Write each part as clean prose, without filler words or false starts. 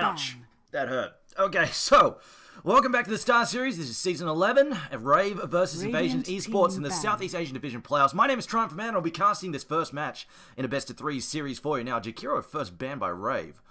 Ouch. That hurt. Okay, so, welcome back to the Star Series. This is Season 11 of Rave versus Invasion's Esports in the Southeast Asian Division Playoffs. My name is Triumph Man, and I'll be casting this first match in a best-of-3 series for you. Now, Jakiro first banned by Rave.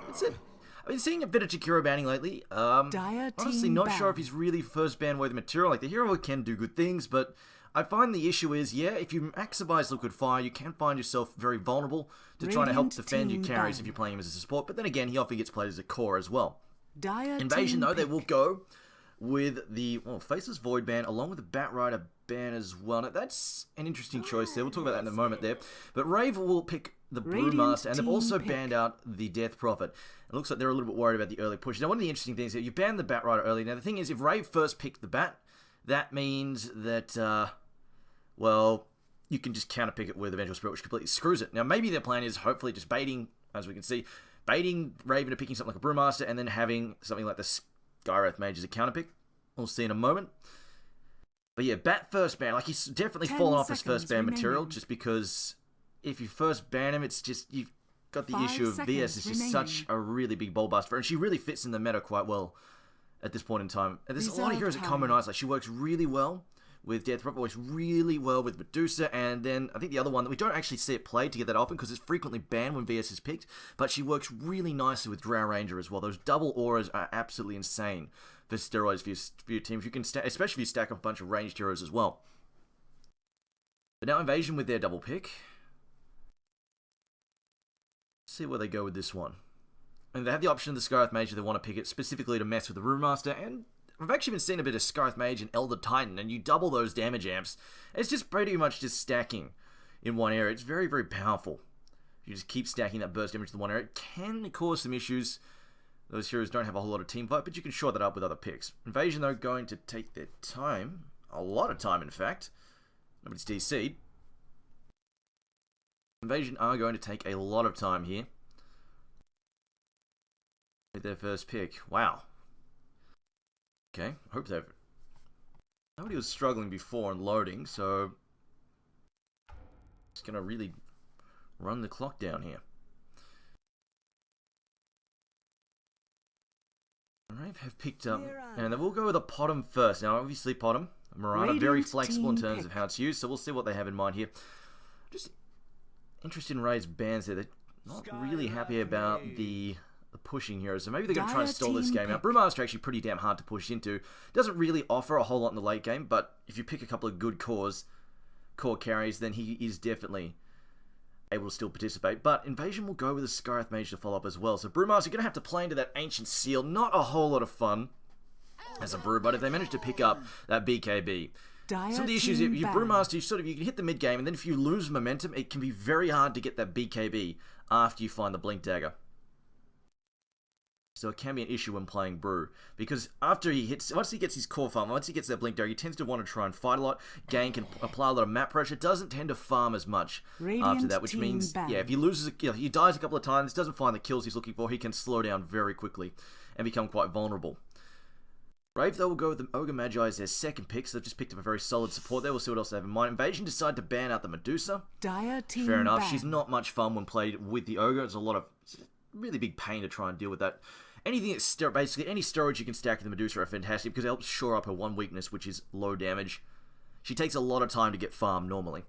That's it. I've been seeing a bit of Jakiro banning lately. Honestly, not sure if he's really first ban-worthy material. Like, the hero can do good things, but I find the issue is, yeah, if you maximize liquid fire, you can find yourself very vulnerable to trying to help defend your carries if you're playing him as a support. But then again, he often gets played as a core as well. Invasion, though, they will go with the Faceless Void ban along with the Batrider ban as well. Now, that's an interesting choice there. We'll talk about that in a moment there. But Rave will pick the Brewmaster, and they've also banned out the Death Prophet. It looks like they're a little bit worried about the early push. Now, one of the interesting things is you banned the Batrider early. Now, the thing is, if Rave first picked the Bat, that means that, well, you can just counterpick it with Eventual Spirit, which completely screws it. Now, maybe their plan is hopefully just baiting, as we can see, baiting Rave into picking something like a Brewmaster and then having something like the Skywrath Mage as a counterpick. We'll see in a moment. But yeah, Bat first ban, like he's definitely fallen off his first ban material just because if you first ban him, it's just, you've got the issue of VS is just such a really big ball buster, and she really fits in the meta quite well at this point in time. And there's a lot of heroes that commonize, like she works really well with Death Prophet, works really well with Medusa, and then I think the other one that we don't actually see it played to get that often because it's frequently banned when VS is picked, but she works really nicely with Drow Ranger as well. Those double auras are absolutely insane for steroids for your teams. You can especially if you stack up a bunch of ranged heroes as well. But now Invasion with their double pick. Let's see where they go with this one. And they have the option of the Skywrath Mage if they want to pick it specifically to mess with the Brewmaster, and I've actually been seeing a bit of Skywrath Mage and Elder Titan, and you double those damage amps. It's just pretty much just stacking in one area. It's very, very powerful. You just keep stacking that burst damage to the one area. It can cause some issues. Those heroes don't have a whole lot of team fight, but you can shore that up with other picks. Invasion, though, going to take their time. A lot of time, in fact. Nobody's DC'd. Invasion are going to take a lot of time here with their first pick. Wow. Okay, hope they've... Nobody was struggling before and loading, so... Just gonna really run the clock down here. Rave have picked up... And they will go with a Potom first. Now, obviously, Potom, Mirana, very flexible in terms of how it's used, so we'll see what they have in mind here. Just interested in Rave's bans there. They're not really happy about the pushing here, so maybe they're going to try and stall this game out. Brewmaster actually pretty damn hard to push into. Doesn't really offer a whole lot in the late game, but if you pick a couple of good core carries, then he is definitely able to still participate. But Invasion will go with a Skywrath Mage to follow up as well. So Brewmaster, you're going to have to play into that Ancient Seal. Not a whole lot of fun as a Brew, but if they manage to pick up that BKB. Some of the issues, if you Brewmaster, you can hit the mid game, and then if you lose momentum, it can be very hard to get that BKB after you find the Blink Dagger. So it can be an issue when playing Brew, because after he hits, once he gets his core farm, once he gets that Blink Dagger, he tends to want to try and fight a lot, gank and apply a lot of map pressure. Doesn't tend to farm as much after that, which means, yeah, if he loses, he dies a couple of times, doesn't find the kills he's looking for, he can slow down very quickly and become quite vulnerable. Rave, though, will go with the Ogre Magi as their second pick, so they've just picked up a very solid support there. We'll see what else they have in mind. Invasion decide to ban out the Medusa. Fair enough. She's not much fun when played with the Ogre. It's a lot of really big pain to try and deal with that. Anything that's basically any steroids you can stack with the Medusa are fantastic because it helps shore up her one weakness, which is low damage. She takes a lot of time to get farmed normally.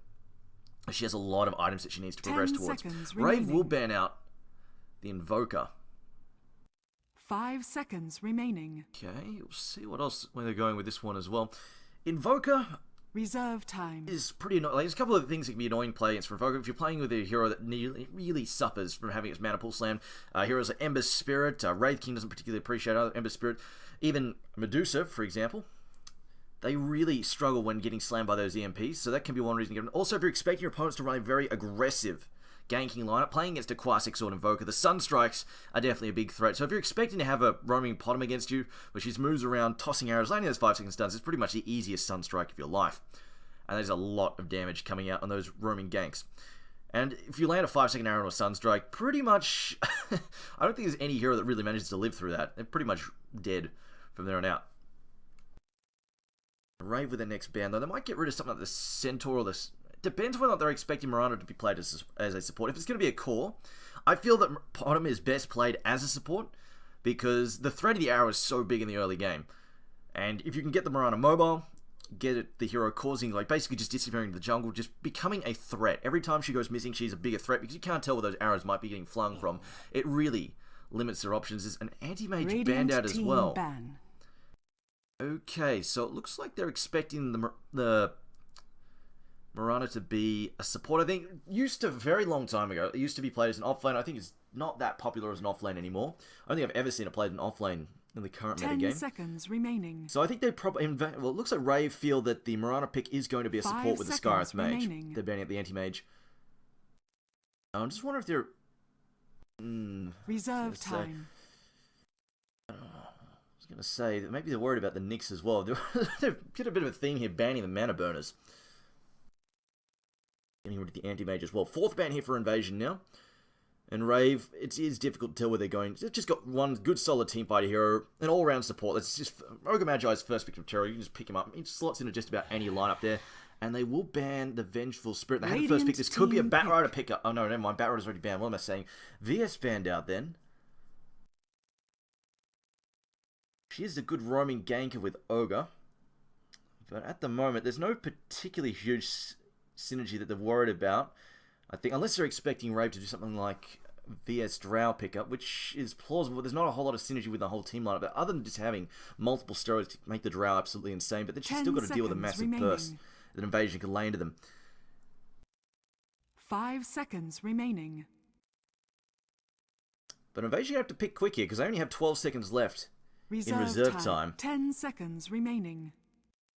She has a lot of items that she needs to progress towards. Rave will ban out the Invoker. 5 seconds remaining. Okay, we'll see what else where they're going with this one as well. Invoker reserve time is pretty annoying. Like, there's a couple of things that can be annoying playing against Invoker. If you're playing with a hero that really suffers from having its mana pool slammed, heroes like Ember Spirit, Wraith King doesn't particularly appreciate Ember Spirit, even Medusa, for example, they really struggle when getting slammed by those EMPs, so that can be one reason. Also, if you're expecting your opponents to run a very aggressive ganking lineup, playing against a Quasik Sword Invoker, the Sunstrikes are definitely a big threat. So if you're expecting to have a roaming Potom against you, which is moves around, tossing arrows, landing those 5-second stuns, it's pretty much the easiest Sunstrike of your life. And there's a lot of damage coming out on those roaming ganks. And if you land a 5-second arrow or a Sunstrike, pretty much, I don't think there's any hero that really manages to live through that. They're pretty much dead from there on out. Rave with their next ban, though, they might get rid of something like the Centaur or the... Depends whether or not they're expecting Miranda to be played as a support. If it's going to be a core, I feel that Potom is best played as a support because the threat of the arrow is so big in the early game. And if you can get the Mirana mobile, get the hero causing, like, basically just disappearing into the jungle, just becoming a threat. Every time she goes missing, she's a bigger threat, because you can't tell where those arrows might be getting flung from. It really limits their options. There's an anti-mage banned out as well. Ban. Okay, so it looks like they're expecting the Mirana to be a support. I think used to, a very long time ago, it used to be played as an offlane. I think it's not that popular as an offlane anymore. I don't think I've ever seen it played an offlane in the current metagame. 10 seconds remaining. So I think they probably, well, it looks like Rave feel that the Mirana pick is going to be a support with the Skyreth Mage. Remaining. They're banning up the anti-mage. I'm just wondering if they're... Reserve time. I was going to say that maybe they're worried about the Nyx as well. They've got a bit of a theme here, banning the mana burners. Getting rid of the anti-mage as well. 4th ban here for Invasion now. And Rave, it is difficult to tell where they're going. They've just got one good solid teamfighter hero, an all-round support. That's just Ogre Magi's first pick of terror. You can just pick him up. He slots into just about any lineup there. And they will ban the Vengeful Spirit. They had the first pick. This could be a Batrider pickup. Oh no, never mind. Batrider's already banned. What am I saying? VS banned out then. She is a good roaming ganker with Ogre. But at the moment, there's no particularly huge synergy that they're worried about. I think, unless they're expecting Rave to do something like VS Drow pickup, which is plausible, but there's not a whole lot of synergy with the whole team lineup. But other than just having multiple steroids to make the Drow absolutely insane, but they've still got to deal with a massive burst that Invasion can lay into them. 5 seconds remaining. But Invasion have to pick quick here, because they only have 12 seconds left in reserve time. 10 seconds remaining.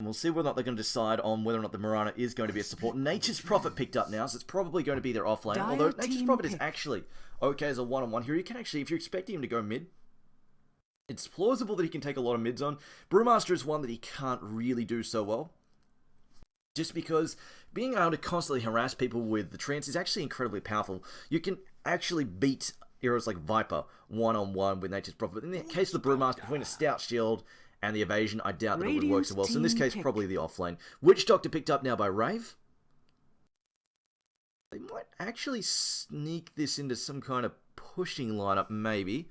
And we'll see whether or not they're going to decide on whether or not the Mirana is going to be a support. Nature's Prophet picked up now, so it's probably going to be their offlane. Although Nature's Prophet is actually okay as a one-on-one hero. You can actually, if you're expecting him to go mid, it's plausible that he can take a lot of mids on. Brewmaster is one that he can't really do so well. Just because being able to constantly harass people with the trance is actually incredibly powerful. You can actually beat heroes like Viper one-on-one with Nature's Prophet. But in the case of the Brewmaster, between a Stout Shield and the Evasion, I doubt that it would work so well. So in this case, probably the offlane. Witch Doctor picked up now by Rave. They might actually sneak this into some kind of pushing lineup, maybe.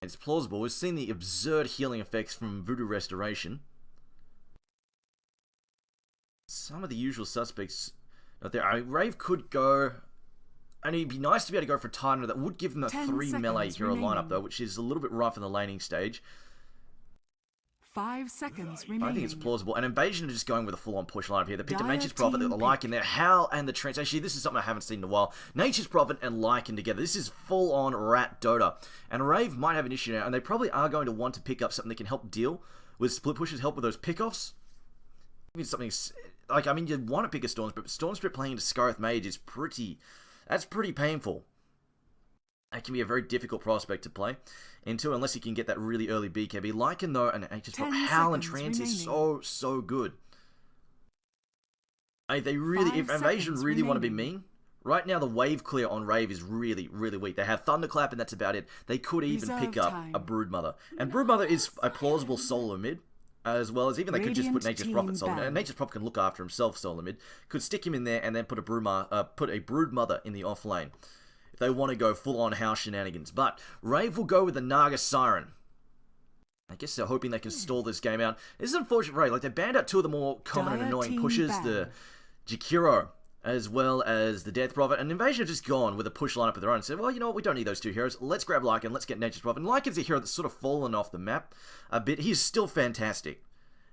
It's plausible. We've seen the absurd healing effects from Voodoo Restoration. Some of the usual suspects out there. I mean, Rave could go... And it'd be nice to be able to go for a Titan that would give them a 3 melee hero lineup, though, which is a little bit rough in the laning stage. 5 seconds remaining. I think it's plausible. And Invasion are just going with a full-on push lineup here. They picked up Nature's Prophet, the Lycan there. Howl and the Trance. Actually, this is something I haven't seen in a while. Nature's Prophet and Lycan together. This is full-on rat Dota. And Rave might have an issue now, and they probably are going to want to pick up something that can help deal with split pushes, help with those pickoffs. Maybe something... Like, I mean, you'd want to pick a Storm Spirit, but Storm Spirit playing into Skyreth Mage is pretty... That's pretty painful. That can be a very difficult prospect to play into, unless you can get that really early BKB. Lycan, though, and just Howl and Trance is so good. They really, if Invasion really want to be mean, right now the wave clear on Rave is really weak. They have Thunderclap, and that's about it. They could even pick up a Broodmother. And Broodmother is a plausible solo mid, as well as even they could just put Nature's Prophet solo mid. And Nature's Prophet can look after himself solo mid. Could stick him in there and then put a Broodmother in the off lane if they want to go full-on house shenanigans. But Rave will go with the Naga Siren. I guess they're hoping they can stall this game out. This is unfortunate for Rave. Like, they banned out 2 of the more common and annoying pushes, the Jakiro as well as the Death Prophet. And Invasion have just gone with a push lineup of their own and said, well, you know what, we don't need those 2 heroes. Let's grab Lycan, let's get Nature's Prophet. And Lycan's a hero that's sort of fallen off the map a bit. He's still fantastic.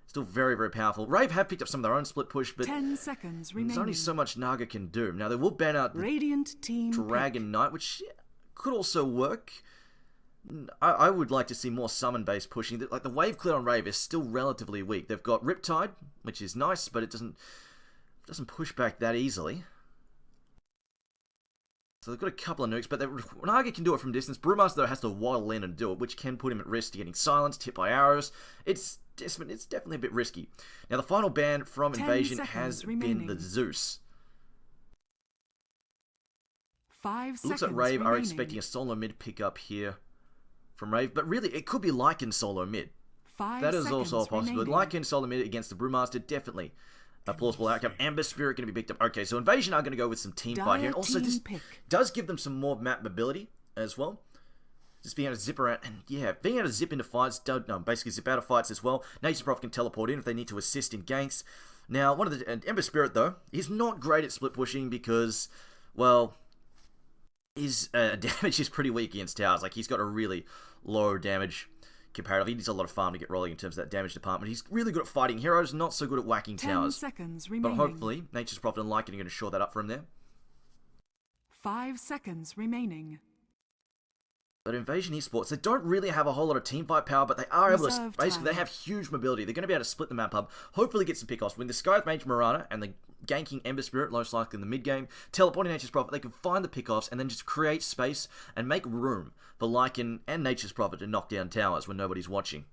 Still very powerful. Rave have picked up some of their own split push, but 10 seconds remaining. There's only so much Naga can do. Now, they will ban out the Radiant team Dragon Knight, which could also work. I would like to see more summon-based pushing. Like, the wave clear on Rave is still relatively weak. They've got Riptide, which is nice, but it doesn't push back that easily. So they've got a couple of nukes, but Naga can do it from distance. Brewmaster, though, has to waddle in and do it, which can put him at risk to getting silenced, hit by arrows. It's definitely a bit risky. Now, the final ban from Invasion has been the Zeus. 5 seconds Looks like Rave are expecting a solo mid pickup here from Rave, but really, it could be Lycan solo mid. That is also a possibility. Lycan solo mid against the Brewmaster, definitely a plausible outcome. Amber Spirit going to be picked up. Okay, so Invasion are going to go with some team fight here. And also, this does give them some more map mobility as well. Just being able to zip around, and yeah, being able to zip into fights, basically zip out of fights as well. Nature's Prophet can teleport in if they need to assist in ganks. Now, Ember Spirit, though, he's not great at split pushing because, well, his damage is pretty weak against towers. Like, he's got a really low damage comparatively. He needs a lot of farm to get rolling in terms of that damage department. He's really good at fighting heroes, not so good at whacking 10 towers. seconds remaining. But hopefully, Nature's Prophet and Lycan are going to shore that up for him there. 5 seconds remaining. But Invasion Esports, they don't really have a whole lot of team fight power, but they are able to, basically, they have huge mobility. They're going to be able to split the map hub, hopefully get some pickoffs. With the Scythe Mage Mirana and the ganking Ember Spirit, most likely in the mid game, teleporting Nature's Prophet, they can find the pickoffs and then just create space and make room for Lycan and Nature's Prophet to knock down towers when nobody's watching.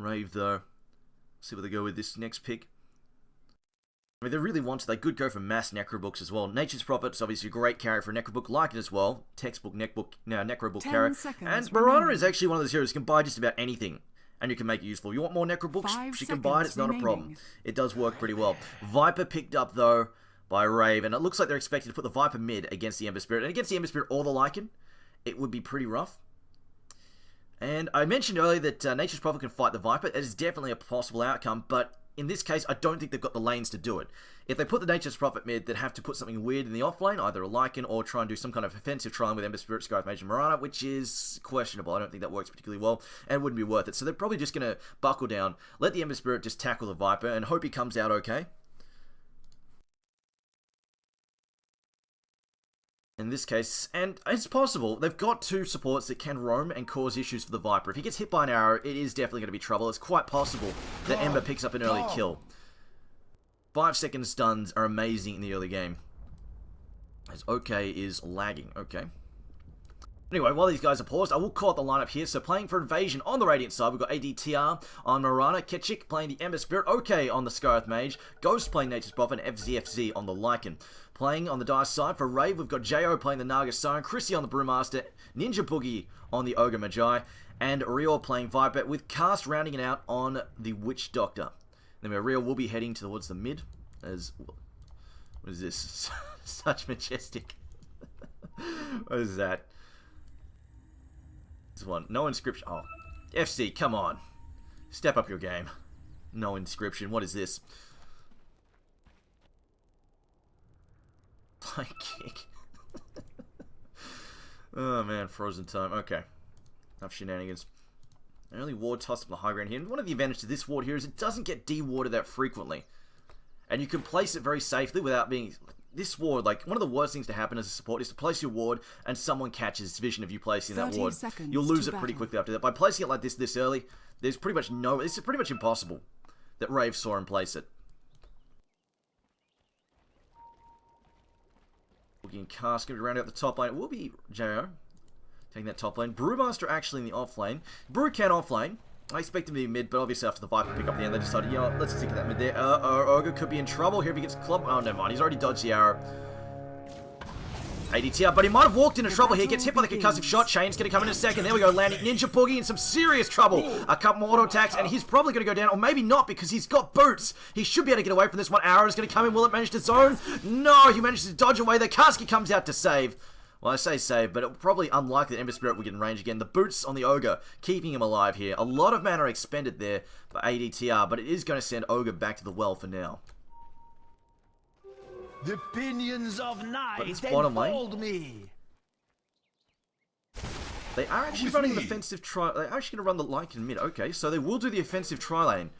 Rave, though, see where they go with this next pick. I mean, they really want to. They could go for mass Necrobooks as well. Nature's Prophet's obviously a great carry for a Necrobook, like it as well. Textbook Necrobook carry. And Mirana is actually one of those heroes who can buy just about anything, and you can make it useful. You want more Necrobooks? She can buy it. It's not a problem. It does work pretty well. Viper picked up, though, by Rave, and it looks like they're expected to put the Viper mid against the Ember Spirit. And against the Ember Spirit or the Lycan, it would be pretty rough. And I mentioned earlier that Nature's Prophet can fight the Viper. It is definitely a possible outcome, but in this case, I don't think they've got the lanes to do it. If they put the Nature's Prophet mid, they'd have to put something weird in the off lane, either a Lycan or try and do some kind of offensive trial with Ember Spirit, Scythe Mage, and Mirana, which is questionable. I don't think that works particularly well and wouldn't be worth it. So they're probably just going to buckle down, let the Ember Spirit just tackle the Viper, and hope he comes out okay. In this case, and it's possible, they've got two supports that can roam and cause issues for the Viper. If he gets hit by an arrow, it is definitely going to be trouble. It's quite possible that Ember picks up an early kill. 5-second stuns are amazing in the early game. As OK is lagging. Okay. Anyway, while these guys are paused, I will call out the lineup here. So playing for Invasion on the Radiant side, we've got ADTR on Mirana, Ketchik playing the Ember Spirit, OK on the Scythe Mage, Ghost playing Nature's Prophet, and FZFZ on the Lycan. Playing on the Dice side for Rave, we've got Jo playing the Naga Siren, Chrissy on the Brewmaster, Ninja Boogie on the Ogre Magi, and Rio playing Viper, with Cast rounding it out on the Witch Doctor. Then Rio will be heading towards the mid, as... What is this? Such majestic. What is that? This one. No inscription. Oh. FC, come on. Step up your game. No inscription. What is this? Fly kick. Oh man, frozen time. Okay. Enough shenanigans. Early ward tossed up the high ground here. And one of the advantages to this ward here is it doesn't get de-warded that frequently. And you can place it very safely without being... This ward, like, one of the worst things to happen as a support is to place your ward and someone catches vision of you placing that ward. You'll lose it pretty quickly after that. By placing it like this early, there's pretty much no... It's pretty much impossible that Rave saw him place it. Looking Cast, going to be round out the top lane. It will be Jo taking that top lane. Brewmaster actually in the off lane. Brew can off lane. I expect him to be mid, but obviously after the Viper pick up the end, they decided, you know what, let's stick to that mid there. Ogre could be in trouble here if he gets clubbed. Oh, never mind. He's already dodged the arrow. ADTR, but he might have walked into trouble here. Gets hit by the concussive shot. Chain's going to come in a second. There we go, landing Ninja Boogie in some serious trouble. A couple more auto attacks, and he's probably going to go down, or maybe not, because he's got boots. He should be able to get away from this one. Arrow is going to come in. Will it manage to zone? No, he manages to dodge away. The Kasky comes out to save. Well, I say save, but it's probably unlikely that Ember Spirit will get in range again. The boots on the Ogre, keeping him alive here. A lot of mana expended there by ADTR, but it is going to send Ogre back to the well for now. The pinions of night enfold me. They are actually running an offensive tri... They're actually going to run the Lycan mid. Okay, so they will do the offensive tri-lane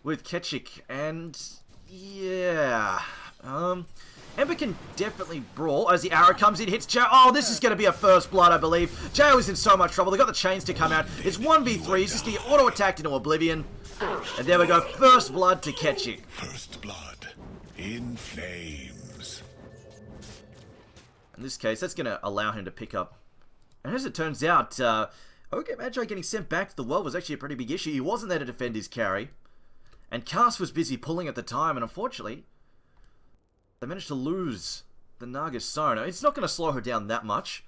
with Ketchik, and... Yeah... Ember can definitely brawl as the arrow comes in, hits Jo. Oh, this is going to be a first blood, I believe. Jo is in so much trouble. They've got the chains to come out. It's 1v3. He's just getting auto-attacked into oblivion. And there we go. First blood to Ketchik. First blood in flames. In this case, that's going to allow him to pick up. And as it turns out, OK Magi getting sent back to the well was actually a pretty big issue. He wasn't there to defend his carry. And Cast was busy pulling at the time, and unfortunately... They managed to lose the Naga Siren. It's not going to slow her down that much.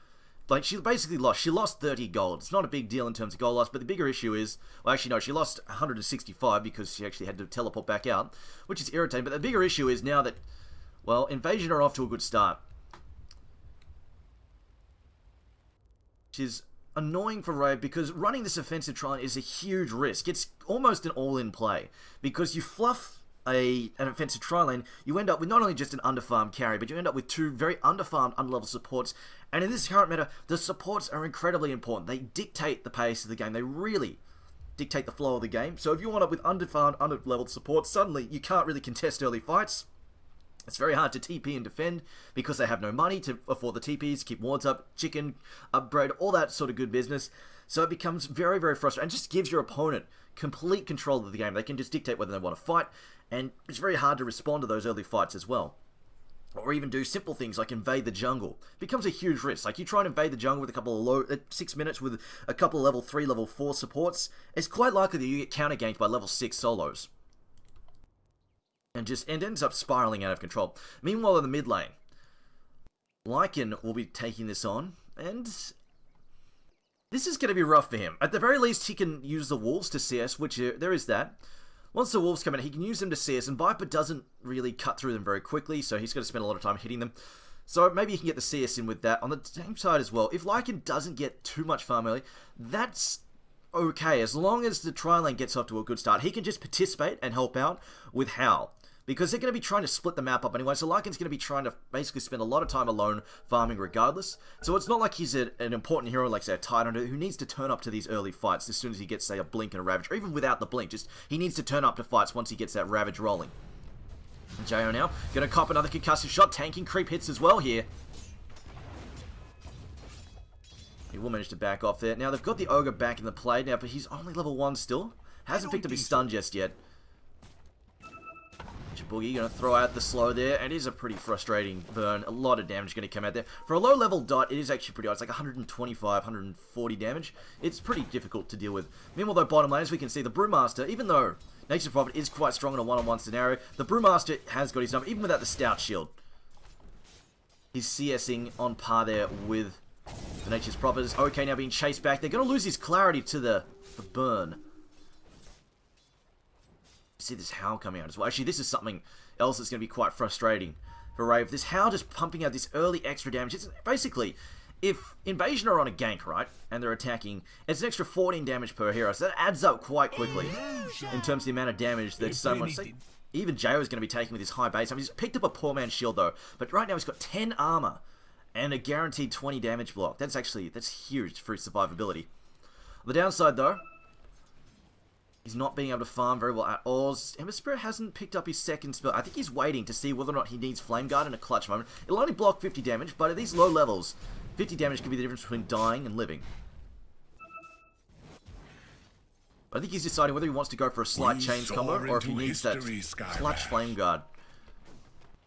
Like, she basically lost. She lost 30 gold. It's not a big deal in terms of gold loss, but the bigger issue is... Well, actually, no, she lost 165 because she actually had to teleport back out, which is irritating. But the bigger issue is now that, well, Invasion are off to a good start. which is annoying for Rave because running this offensive trial is a huge risk. It's almost an all-in play because you fluff an offensive trial lane, you end up with not only just an underfarmed carry, but you end up with two very underfarmed, underlevel supports. And in this current meta, the supports are incredibly important. They dictate the pace of the game. They really dictate the flow of the game. So if you wind up with underfarmed, underleveled support, suddenly you can't really contest early fights. It's very hard to TP and defend because they have no money to afford the TPs, keep wards up, chicken, upgrade, all that sort of good business. So it becomes very, very frustrating and just gives your opponent complete control of the game. They can just dictate whether they want to fight, and it's very hard to respond to those early fights as well. Or even do simple things like invade the jungle. It becomes a huge risk. Like you try and invade the jungle with a couple of low, 6 minutes with a couple of level 3, level 4 supports, it's quite likely that you get counter ganked by level 6 solos. And ends up spiraling out of control. Meanwhile, in the mid lane, Lycan will be taking this on, and this is going to be rough for him. At the very least, he can use the wolves to CS, which there is that. Once the wolves come in, he can use them to CS, and Viper doesn't really cut through them very quickly, so he's going to spend a lot of time hitting them. So maybe he can get the CS in with that. On the same side as well, if Lycan doesn't get too much farm early, that's okay. As long as the tri lane gets off to a good start, he can just participate and help out with Howl. Because they're going to be trying to split the map up anyway, so Lycan's going to be trying to basically spend a lot of time alone farming regardless. So it's not like he's an important hero like, say, a Titan who needs to turn up to these early fights as soon as he gets, say, a Blink and a Ravage, or even without the Blink. Just he needs to turn up to fights once he gets that Ravage rolling. And Jo now going to cop another concussive shot, tanking creep hits as well here. He will manage to back off there. Now, they've got the Ogre back in the play now, but he's only level 1 still. Hasn't picked up his stun just yet. Boogie going to throw out the slow there. It is a pretty frustrating burn. A lot of damage going to come out there. For a low level dot, it is actually pretty hard. It's like 125, 140 damage. It's pretty difficult to deal with. Meanwhile, though, bottom lane, as we can see, the Brewmaster, even though Nature's Prophet is quite strong in a one-on-one scenario, the Brewmaster has got his number, even without the Stout Shield. He's CSing on par there with the Nature's Prophet. Is okay now being chased back. They're going to lose his clarity to the burn. See this Howl coming out as well. Actually, this is something else that's going to be quite frustrating for Rave. This Howl just pumping out this early extra damage. It's basically, if Invasion are on a gank, right, and they're attacking, it's an extra 14 damage per hero. So that adds up quite quickly in terms of the amount of damage that someone... Even Jo is going to be taking with his high base. I mean, he's picked up a poor man's shield, though. But right now he's got 10 armor and a guaranteed 20 damage block. That's huge for his survivability. On the downside, though, he's not being able to farm very well at all. Ember Spirit hasn't picked up his second spell. I think he's waiting to see whether or not he needs Flame Guard in a clutch moment. It'll only block 50 damage, but at these low levels, 50 damage could be the difference between dying and living. I think he's deciding whether he wants to go for a slight chains combo or if he needs that clutch Flame Guard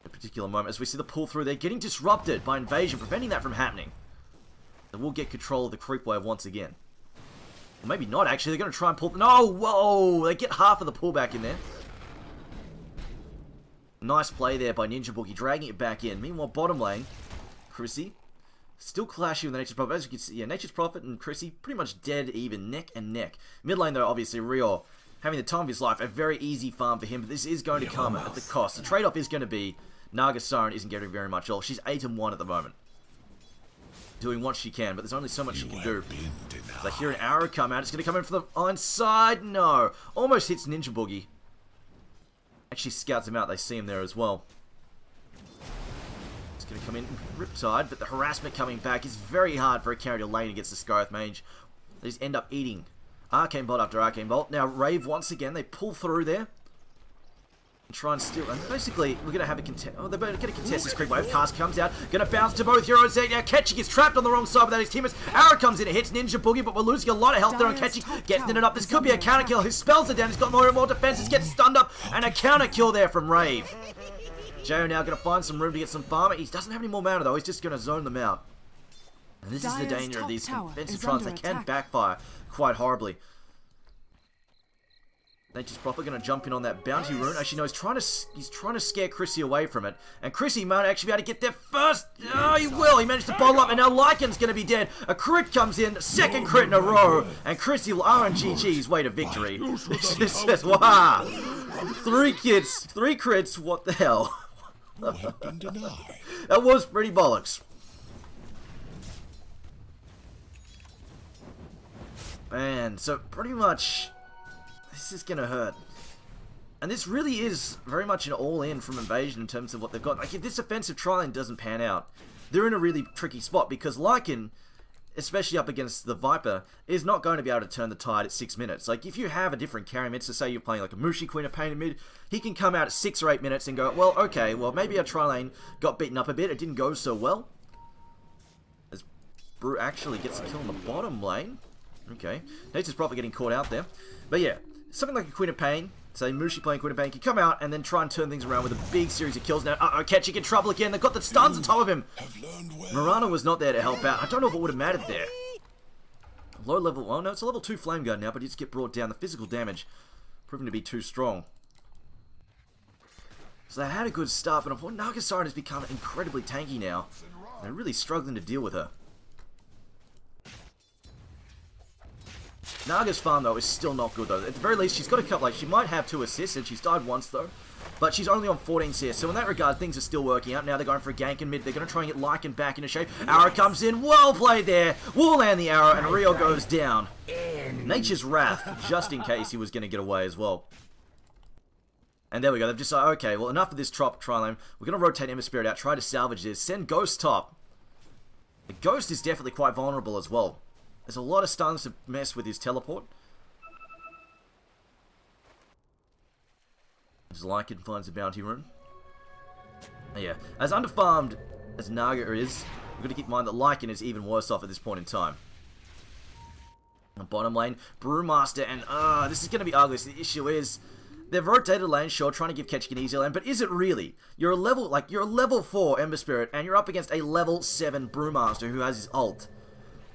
at a particular moment. As we see the pull through, they're getting disrupted by Invasion, preventing that from happening. And we'll get control of the creep wave once again. Or maybe not, actually. They're going to try and pull... No! Whoa! They get half of the pullback in there. Nice play there by Ninja Boogie, dragging it back in. Meanwhile, bottom lane, Chrissy still clashing with Nature's Prophet. As you can see, yeah, Nature's Prophet and Chrissy pretty much dead even, neck and neck. Mid lane, though, obviously, Rio having the time of his life. A very easy farm for him, but this is going to come at the cost. The trade-off is going to be Naga Siren isn't getting very much at all. She's 8-1 at the moment. Doing what she can, but there's only so much she can do. So I hear an arrow come out. It's going to come in from the inside. No. Almost hits Ninja Boogie. Actually scouts him out. They see him there as well. It's going to come in Riptide, but the harassment coming back is very hard for a carry to lane against the Scarith Mage. They just end up eating Arcane Bolt after Arcane Bolt. Now Rave, once again, they pull through there. And try and steal. And basically, we're going to have a contest. Oh, they're going to contest this creep wave. Cast comes out. Going to bounce to both heroes there. Now, Ketchy gets trapped on the wrong side without his teammates. Arrow comes in. It hits Ninja Boogie, but we're losing a lot of health there on Ketchy. Gets it up. This could be a counter kill. His spells are down. He's got more and more defenses. Gets stunned up. And a counter kill there from Rave. Jo now going to find some room to get some farmer. He doesn't have any more mana, though. He's just going to zone them out. And this is the danger of these defensive trials. They can backfire quite horribly. Nature's Prophet going to jump in on that bounty rune. Actually, no, he's trying to scare Chrissy away from it. And Chrissy might actually be able to get there first. Oh, he will. He managed to bottle up, and now Lycan's going to be dead. A crit comes in, second crit in a row, and Chrissy will RNGG his way to victory. This is, wow. 3 crits, what the hell? That was pretty bollocks. Man, so pretty much, this is going to hurt. And this really is very much an all-in from Invasion in terms of what they've got. Like, if this offensive trialing doesn't pan out, they're in a really tricky spot, because Lycan, especially up against the Viper, is not going to be able to turn the tide at 6 minutes. Like, if you have a different carry mid, so say you're playing like a Mushi Queen of Pain in mid, he can come out at 6 or 8 minutes and go, well, okay, well, maybe our tri-lane got beaten up a bit, it didn't go so well. As Brew actually gets a kill in the bottom lane. Okay, Nature's probably getting caught out there. But yeah, something like a Queen of Pain, say Mushi playing Queen of Pain, can come out and then try and turn things around with a big series of kills. Now, Ketchik in trouble again. They've got the stuns on top of him. Mirana was not there to help out. I don't know if it would have mattered there. Low level, oh no, it's a level 2 Flame Gun now, but he just get brought down. The physical damage proving to be too strong. So they had a good start, but unfortunately, Nagasaren has become incredibly tanky now. They're really struggling to deal with her. Naga's farm, though, is still not good, though. At the very least, she's got a couple, like, she might have 2 assists, and she's died once, though. But she's only on 14 CS, so in that regard, things are still working out. Now they're going for a gank in mid. They're going to try and get Lycan back into shape. Arrow comes in. Well played there. Will land the arrow, and Rio goes down. Nature's Wrath, just in case he was going to get away as well. And there we go. They've just said, okay, well, enough of this tri-lane. We're going to rotate Ember Spirit out, try to salvage this. Send Ghost top. The Ghost is definitely quite vulnerable as well. There's a lot of stuns to mess with his teleport. As Lycan finds a bounty rune. Yeah, as underfarmed as Naga is, we've got to keep in mind that Lycan is even worse off at this point in time. On bottom lane, Brewmaster, and this is going to be ugly. So the issue is, they've rotated lane, sure, trying to give Ketchik an easy lane, but is it really? You're a level 4 Ember Spirit, and you're up against a level 7 Brewmaster who has his ult.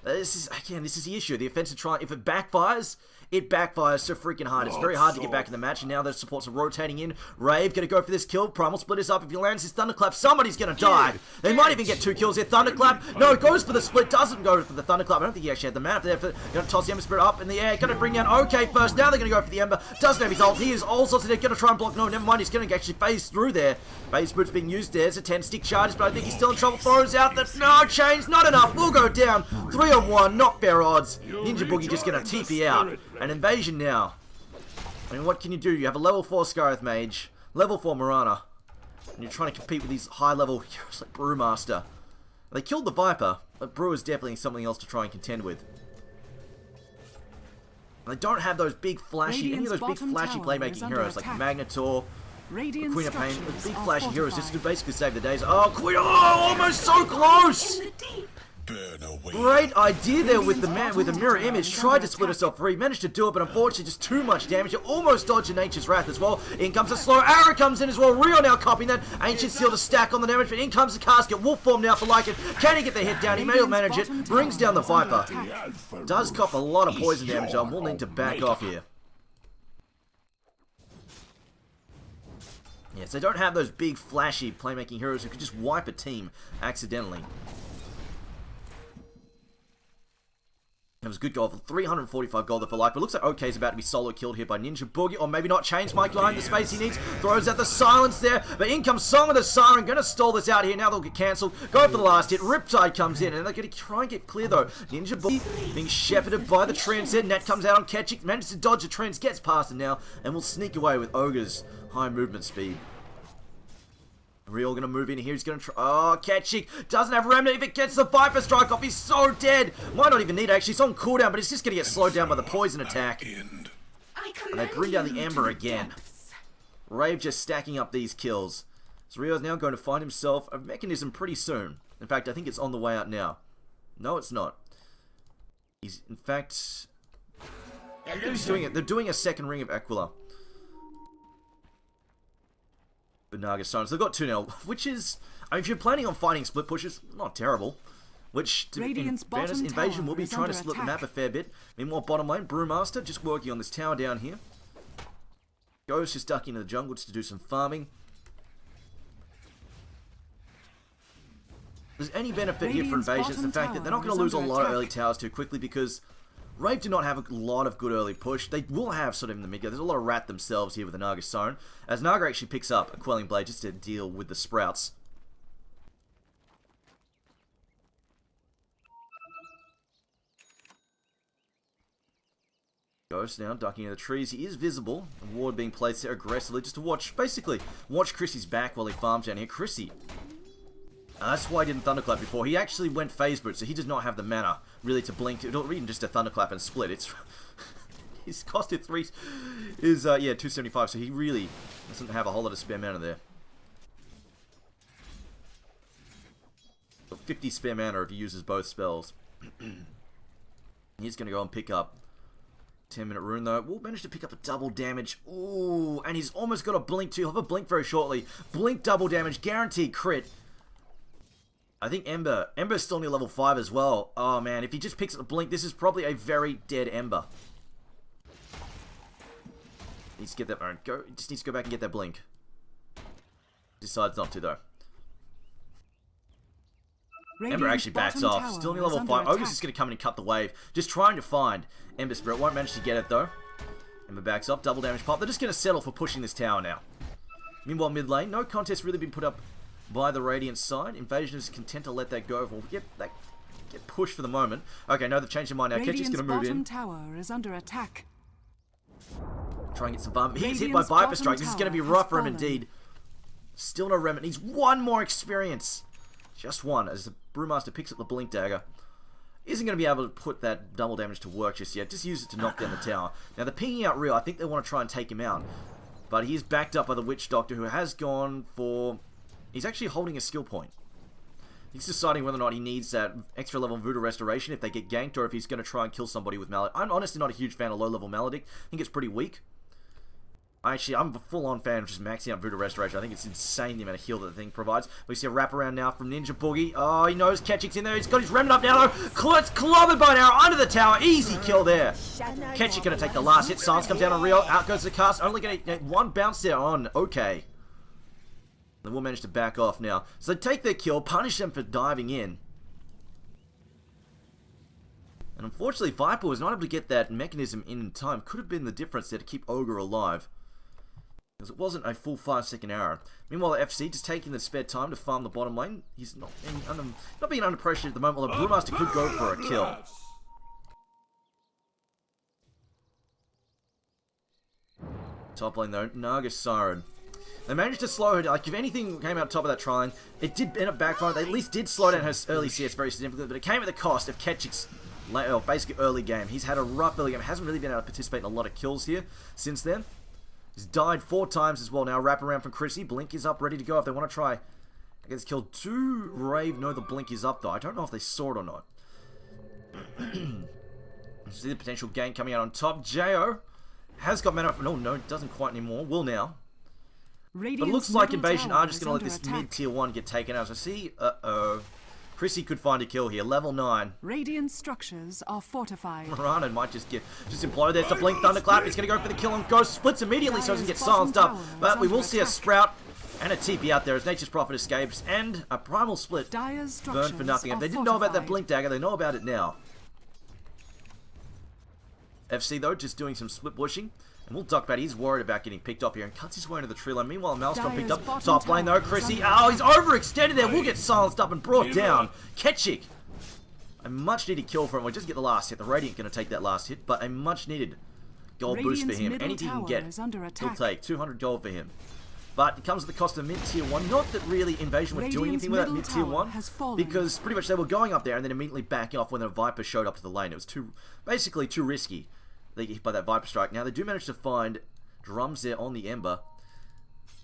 This is the issue. The offensive try, if it backfires so freaking hard. It's very hard to get back in the match, and now the supports are rotating in. Rave gonna go for this kill. Primal split is up. If he lands his Thunderclap, somebody's gonna die. They might even get 2 kills here. Thunderclap, no, goes for the split, doesn't go for the Thunderclap. I don't think he actually had the mana for that. Gonna toss the Ember Spirit up in the air, gonna bring down OK first. Now they're gonna go for the Ember. Doesn't have his ult. He is all sorts of dead. Gonna try and block. No, never mind. He's gonna actually phase through there. Phase Boot's being used there. It's a 10 stick charges, but I think he's still in trouble. Throws out the no chains, not enough. We'll go down. 3 on 1, not fair odds. Ninja Boogie just gonna TP out. An invasion now. I mean, what can you do? You have a level 4 Scarith Mage, level 4 Mirana, and you're trying to compete with these high-level heroes like Brewmaster. They killed the Viper, but Brew is definitely something else to try and contend with. And they don't have those big flashy, any of those big flashy playmaking heroes like Magnetor, Queen of Pain. The big flashy heroes just to basically save the days. Oh, Queen! Oh, almost so close! Great idea there with the man with the mirror image. Tried to split herself free, managed to do it, but unfortunately just too much damage. It almost dodged a Nature's Wrath as well. In comes a slow arrow, comes in as well. Rio now copying that. Ancient Seal to stack on the damage, but in comes the casket. Wolf form now for Lycan. Can he get the hit down? He may manage it. Brings down the Viper. Does cop a lot of poison damage though. We'll need to back off here. Yes, they don't have those big flashy playmaking heroes who could just wipe a team accidentally. It was good gold for 345 gold for life, but it looks like OK's about to be solo killed here by Ninja Boogie, or maybe not. Chains Mike behind the space he needs, throws out the silence there, but in comes Song of the Siren, gonna stall this out here, now they'll get cancelled, go for the last hit, Riptide comes in, and they're gonna try and get clear though. Ninja Boogie being shepherded by the Transcend, Net comes out on Ketchik, manages to dodge the Trends, gets past him now, and will sneak away with Ogre's high movement speed. Real gonna move in here, he's gonna try. Oh, Ketchik doesn't have Remnant. If it gets the Viper Strike off, he's so dead. Might not even need it, actually. It's on cooldown, but it's just gonna get slowed down by the poison attack. And they bring down the Ember again. Rave just stacking up these kills. So Rio's now going to find himself a mechanism pretty soon. In fact, I think it's on the way out now. No, it's not. He's, in fact, he's doing it. They're doing a second Ring of Aquila. Nagasaren. So they've got 2 now, which is, I mean, if you're planning on fighting split pushes, not terrible. Which, in fairness, Invasion will be trying to split the map a fair bit. Meanwhile, bottom lane, Brewmaster just working on this tower down here. Ghost just ducking into the jungle just to do some farming. If there's any benefit here for Invasion, it's the fact that they're not going to lose a lot of early towers too quickly, because Rave do not have a lot of good early push. They will have sort of in the mid game. There's a lot of rat themselves here with the Nagasaren, as Naga actually picks up a Quelling Blade just to deal with the sprouts. Ghost now ducking in the trees. He is visible. A ward being placed there aggressively just to watch, basically, watch Chrissy's back while he farms down here. Chrissy. That's why he didn't Thunderclap before. He actually went Phase Boot, so he does not have the mana, really, to blink, or even just to Thunderclap and split. It's... his cost of 3 is, yeah, 275, so he really doesn't have a whole lot of spare mana there. 50 spare mana if he uses both spells. He's going to go and pick up 10-minute rune, though. We'll manage to pick up the double damage. Ooh, and he's almost got a blink, too. He'll have a blink very shortly. Blink double damage, guaranteed crit. I think Ember's still near level 5 as well. Oh, man, if he just picks up the blink, this is probably a very dead Ember. Needs to get that bone. Just needs to go back and get that blink. Decides not to, though. Ember actually backs off. Still near level 5. Ogre's just going to come in and cut the wave. Just trying to find Ember Spirit. Won't manage to get it, though. Ember backs off. Double damage pop. They're just going to settle for pushing this tower now. Meanwhile, mid lane, no contest really been put up by the Radiant side. Invasion is content to let that go. We'll get pushed for the moment. Okay, no, they've changed their mind now. Ketchik's going to move in. Tower is under attack. Try and get some bump. He's hit by Viper Strike. This is going to be rough for him indeed. Still no Remnant. Needs one more experience. Just one, as the Brewmaster picks up the Blink Dagger. Isn't going to be able to put that double damage to work just yet. Just use it to knock down the tower. Now, they're pinging out real. I think they want to try and take him out. But he is backed up by the Witch Doctor, who has gone for... He's actually holding a skill point. He's deciding whether or not he needs that extra level Voodoo Restoration if they get ganked, or if he's going to try and kill somebody with Maledict. I'm honestly not a huge fan of low-level Maledict. I think it's pretty weak. I'm a full-on fan of just maxing out Voodoo Restoration. I think it's insane the amount of heal that the thing provides. We see a wraparound now from Ninja Boogie. Oh, he knows Ketchik's in there. He's got his Remnant up now, though. It's clobbered by an arrow under the tower. Easy kill there. Ketchik going to take the last hit. Silence comes down on Rio. Out goes the cast. Only going to get one bounce there on. Okay. They will manage to back off now. So take their kill. Punish them for diving in. And unfortunately, Viper was not able to get that mechanism in time. Could have been the difference there to keep Ogre alive. Because it wasn't a full 5-second arrow. Meanwhile, FC just taking the spare time to farm the bottom lane. He's not being under pressure at the moment, although Brewmaster could go for a kill. Top lane though, Naga Siren. They managed to slow her down. Like, if anything came out top of that tri-lane, it did end up backfiring. They at least did slow down her early CS very significantly, but it came at the cost of Ketchik's basically early game. He's had a rough early game. Hasn't really been able to participate in a lot of kills here since then. He's died 4 times as well now. Wrap around from Chrissy. Blink is up, ready to go if they want to try. I guess killed 2. Rave know the Blink is up though. I don't know if they saw it or not. See the potential gank coming out on top. Jo has got mana. No, it doesn't quite anymore. Will now. But it looks like Invasion are just going to let this mid-tier 1 get taken out. So see, Chrissy could find a kill here. Level 9. Radiant structures are fortified. Rana might just implode. There's the Blink Thunderclap. He's going to go for the kill on Ghost. Splits immediately so he doesn't get silenced up. But we will see a Sprout and a TP out there as Nature's Prophet escapes. And a Primal Split burned for nothing. If they didn't know about that Blink Dagger, they know about it now. FC though, just doing some split bushing. And we'll duck back. He's worried about getting picked up here and cuts his way into the tree line. Meanwhile, Maelstrom picked up. Top lane though, Chrissy. Oh, he's overextended there. We'll get silenced up and brought down. Ketchik. A much needed kill for him. We'll just get the last hit. The Radiant going to take that last hit, but a much needed gold boost for him. Anything he can get, he'll take. 200 gold for him. But it comes at the cost of mid-tier 1. Not that really Invasion was doing anything with that mid-tier 1, because pretty much they were going up there and then immediately backing off when the Viper showed up to the lane. It was basically too risky. They get hit by that Viper Strike. Now, they do manage to find drums there on the Ember.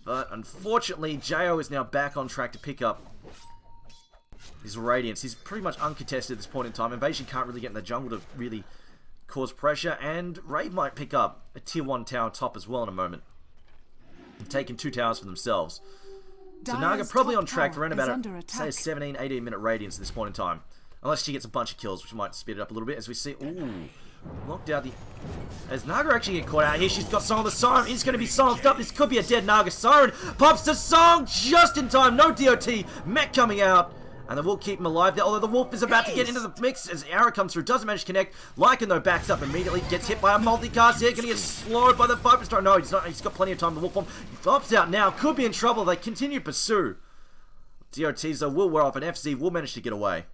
But, unfortunately, Jo is now back on track to pick up his Radiance. He's pretty much uncontested at this point in time. Invasion can't really get in the jungle to really cause pressure. And Rave might pick up a tier 1 tower top as well in a moment. And taking 2 towers for themselves. So Naga probably on track for around about say a 17, 18 minute Radiance at this point in time. Unless she gets a bunch of kills, which might speed it up a little bit as we see... Ooh. Locked out the... As Naga actually get caught out here, she's got Song of the Siren. It's going to be silenced up. This could be a dead Naga Siren. Pops the song just in time. No DOT. Mech coming out. And they will keep him alive there. Although the Wolf is about to get into the mix as Arrow comes through. Doesn't manage to connect. Lycan though backs up immediately. Gets hit by a multicast here. Going to get slowed by the Viper Strike. No, he's not. He's got plenty of time. The Wolf form pops out now. Could be in trouble. They continue to pursue. DOTs though will wear off and FZ will manage to get away.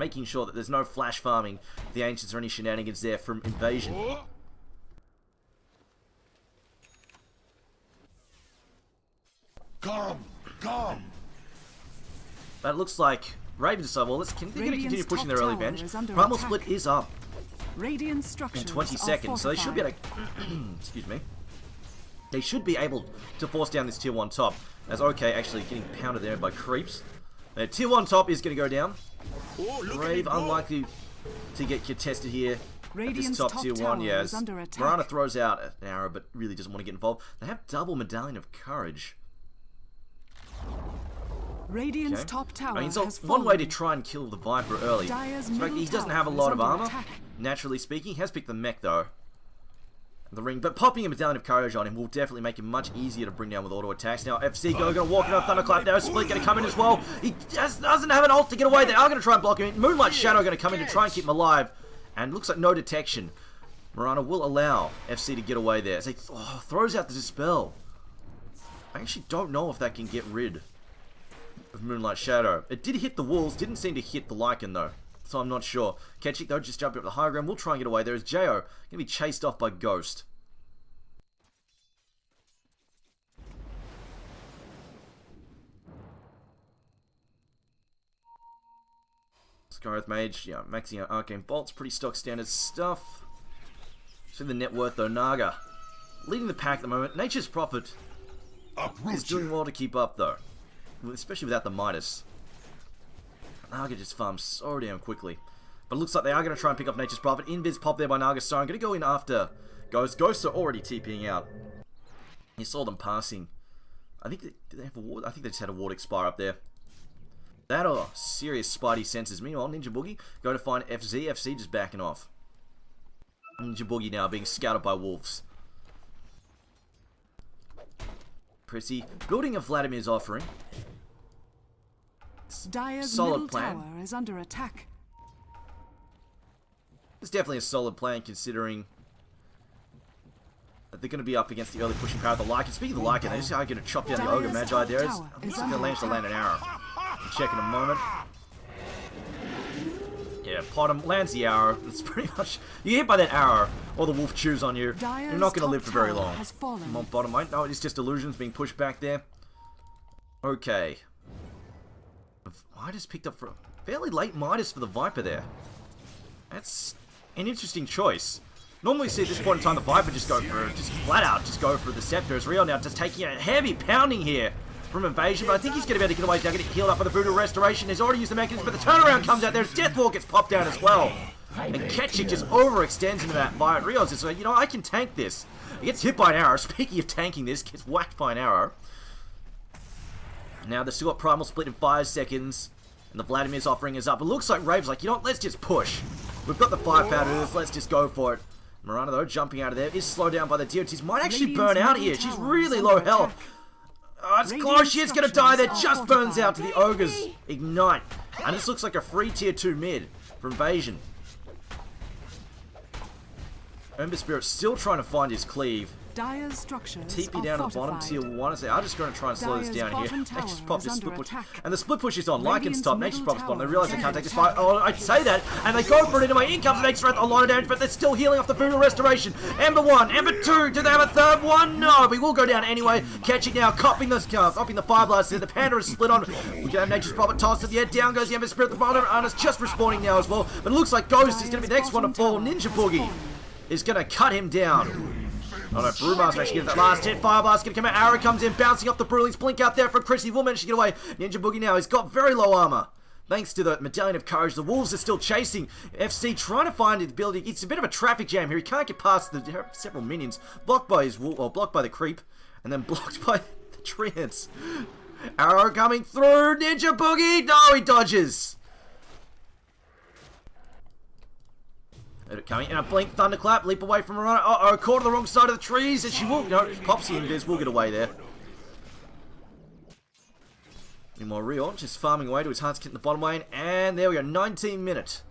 making sure that there's no flash farming the Ancients or any shenanigans there from Invasion. Come! But it looks like Rave decided, well, they're going to continue pushing their early bench. Primal Split is up Radiant structures in 20 are seconds, so they should be able to... excuse me. They should be able to force down this tier 1 top. As OK actually getting pounded there by creeps. Tier 1 top is going to go down. Rave unlikely to get contested here. At this top tier 1, yeah. Mirana throws out an arrow, but really doesn't want to get involved. They have double Medallion of Courage. Radiant's top tower it's has one way to fallen. try and kill the Viper early. Dire's In fact, he middle doesn't tower have a is lot of under armor, attack. naturally speaking. He has picked the mech, though. The ring, but popping a Medallion of Courage on him will definitely make him much easier to bring down with auto attacks. Now, FC going to walk in on Thunderclap there. Split going to come in as well. He doesn't have an ult to get away. They are going to try and block him. Moonlight Shadow going to come in to try and keep him alive. And looks like no detection. Mirana will allow FC to get away there. As he throws out the Dispel. I actually don't know if that can get rid of Moonlight Shadow. It did hit the walls, didn't seem to hit the Lycan though. So I'm not sure. Ketchik though, just jumping up the high ground, will try and get away. There is Jo, going to be chased off by Ghost. Scarith Mage, yeah, maxing out Arcane Bolts, pretty stock standard stuff. So the net worth though, Naga leading the pack at the moment. Nature's Prophet is doing well to keep up though, especially without the Midas. Naga just farms so damn quickly. But it looks like they are going to try and pick up Nature's Prophet. Invis pop there by Naga, so I'm going to go in after Ghost. Ghosts are already TPing out. You saw them passing. I think did they have a ward? I think they just had a ward expire up there. That are serious Spidey senses. Meanwhile, Ninja Boogie go to find FZ. FC just backing off. Ninja Boogie now being scouted by wolves. Prissy building a Vladimir's offering. Dire's Solid middle plan. tower is under attack. It's definitely a solid plan considering that they're going to be up against the early pushing power of the Lycan. Speaking of the Lycan, they just are going to chop down the Ogre Dire's Magi there. top He's tower going to is land under an arrow. We'll check in a moment. Yeah, Potom lands the arrow. It's pretty much... You get hit by that arrow, or the wolf chews on you. You're Dire's not going to top live for very tower long. has fallen. Come on, Bottom mate. No, it's just illusions being pushed back there. Okay. Midas picked up for a fairly late Midas for the Viper there. That's an interesting choice. Normally see at this point in time the Viper just go for it, just flat out just go for the Scepter. As Rio now just taking a heavy pounding here from Invasion, but I think he's going to be able to get away. He's now getting healed up by the Voodoo Restoration. He's already used the mechanism, but the turnaround comes out there. Deathwall gets popped down as well. And Ketchik just overextends into that Viet. Rio's just like, you know, I can tank this. He gets hit by an arrow. Speaking of tanking this, gets whacked by an arrow. Now they've still got Primal Split in 5 seconds. And the Vladimir's offering is up. It looks like Rave's like, you know what, let's just push. We've got the firepower to do this, let's just go for it. Mirana, though, jumping out of there, is slowed down by the DOTs. Might actually burn out here. She's really low health. Oh, it's close. She's going to die there. Just burns out to the Ogre's Ignite. And this looks like a free tier 2 mid for Invasion. Ember Spirit still trying to find his cleave. Dire's structures TP are down at the bottom, fortified. tier 1. They are just going to try and slow this Dire's down here. bottom tower Nature's Pop just is split under push. attack. And the split push is on. Lycan's Radiant's top, Nature's middle Pop's bottom. They tower realize they is can't under take this fight. attack. Oh, I'd say that. And they go for it anyway. In comes the next threat, a lot of damage, but they're still healing off the Voodoo Restoration. Ember 1, Ember 2. Do they have a third one? No, but he will go down anyway. Catching now, copping the 5 blasts there. The Panda is split on. We can have Nature's Prophet tossed at the head. Down goes the Ember Spirit at the bottom. And it's just respawning now as well. But it looks like Ghost is going to be the next one to fall. Ninja Boogie is going to cut him down. Oh no, Brewmaster actually gets that last hit. Fire Blast going to come out. Arrow comes in, bouncing off the Brewlings. Blink out there for Chrissy. Will manage to get away. Ninja Boogie now. He's got very low armor. Thanks to the Medallion of Courage. The Wolves are still chasing. FC trying to find his ability. It's a bit of a traffic jam here. He can't get past the several minions. Blocked by his wolf, or blocked by the creep. And then blocked by the treants. Arrow coming through. Ninja Boogie. No, he dodges. Coming in a blink, thunderclap, leap away from Mirana. Uh-oh, caught on the wrong side of the trees, and she will, no, Popsy and Biz will get away there. Meanwhile, Rio just farming away to his heart's kit in the bottom lane, and there we go, 19-minute.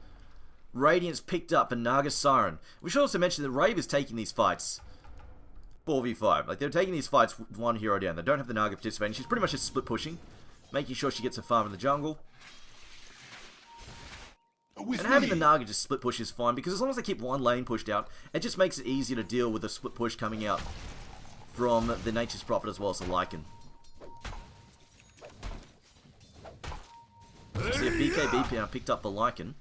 Radiance picked up a Naga Siren. We should also mention that Rave is taking these fights 4v5. Like, they're taking these fights with one hero down. They don't have the Naga participating. She's pretty much just split pushing, making sure she gets a farm in the jungle. With And having me. the Naga just split push is fine, because as long as they keep one lane pushed out, it just makes it easier to deal with the split push coming out from the Nature's Prophet as well as the Lycan. See a BKB picked up the Lycan.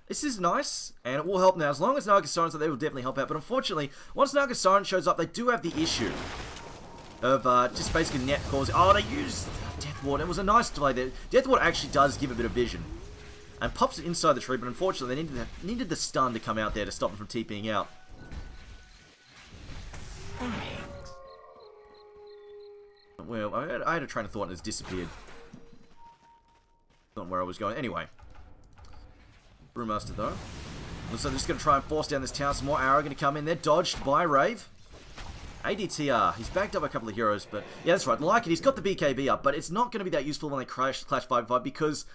This is nice, and it will help now. As long as Naga Siren's there, they will definitely help out. But unfortunately, once Naga Siren shows up, they do have the issue of just basically net causing... Oh, they used Death Ward. It was a nice delay there. Death Ward actually does give a bit of vision. And pops it inside the tree, but unfortunately they needed the stun to come out there to stop him from TPing out. Well, I had a train of thought and it's disappeared. Not where I was going. Anyway. Brewmaster though. Looks like they're just going to try and force down this town. Some more arrow going to come in there. Dodged by Rave. ADTR. He's backed up a couple of heroes, but... Yeah, that's right. Like it, he's got the BKB up, but it's not going to be that useful when they clash 5-5 because...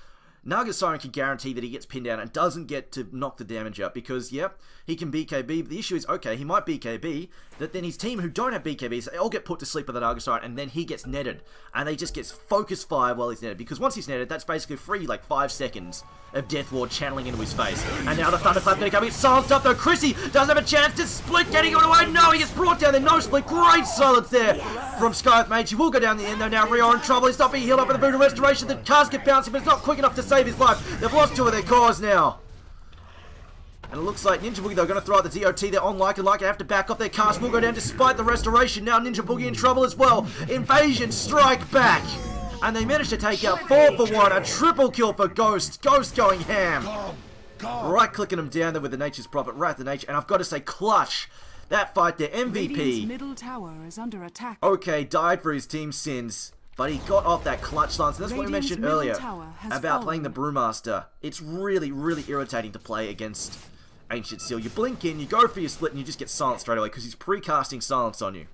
Naga Siren can guarantee that he gets pinned down and doesn't get to knock the damage up because, yep, he can BKB, but the issue is, okay, he might BKB, but then his team who don't have BKBs, they all get put to sleep by the Naga Siren, and then he gets netted, and they just gets focus fire while he's netted, because once he's netted, that's basically free, like, 5 seconds of Death Ward channeling into his face. And now the Thunderclap going to come, it's silenced up though, Chrissy doesn't have a chance to split, getting on away, no, he gets brought down there, no split, great silence there from Skyeth Mage, he will go down the end though, now Rio in trouble, he's not being healed up with the Voodoo Restoration, the casket bouncing, but it's not quick enough to save his life. They've lost 2 of their cores now. And it looks like Ninja Boogie, they're going to throw out the DOT there on Lycan. Lycan have to back off their cast. Will go down despite the restoration. Now Ninja Boogie in trouble as well. Invasion strike back. And they managed to take out 4 for 1. A triple kill for Ghost. Ghost going ham. Right clicking him down there with the Nature's Prophet. Wrath of Nature. And I've got to say, clutch. That fight there. MVP. Middle tower is under attack. Okay, died for his team's sins. But he got off that clutch lance, and that's what we mentioned earlier about playing the Brewmaster. It's really, really irritating to play against Ancient Seal. You blink in, you go for your split, and you just get silenced straight away, because he's pre-casting silence on you.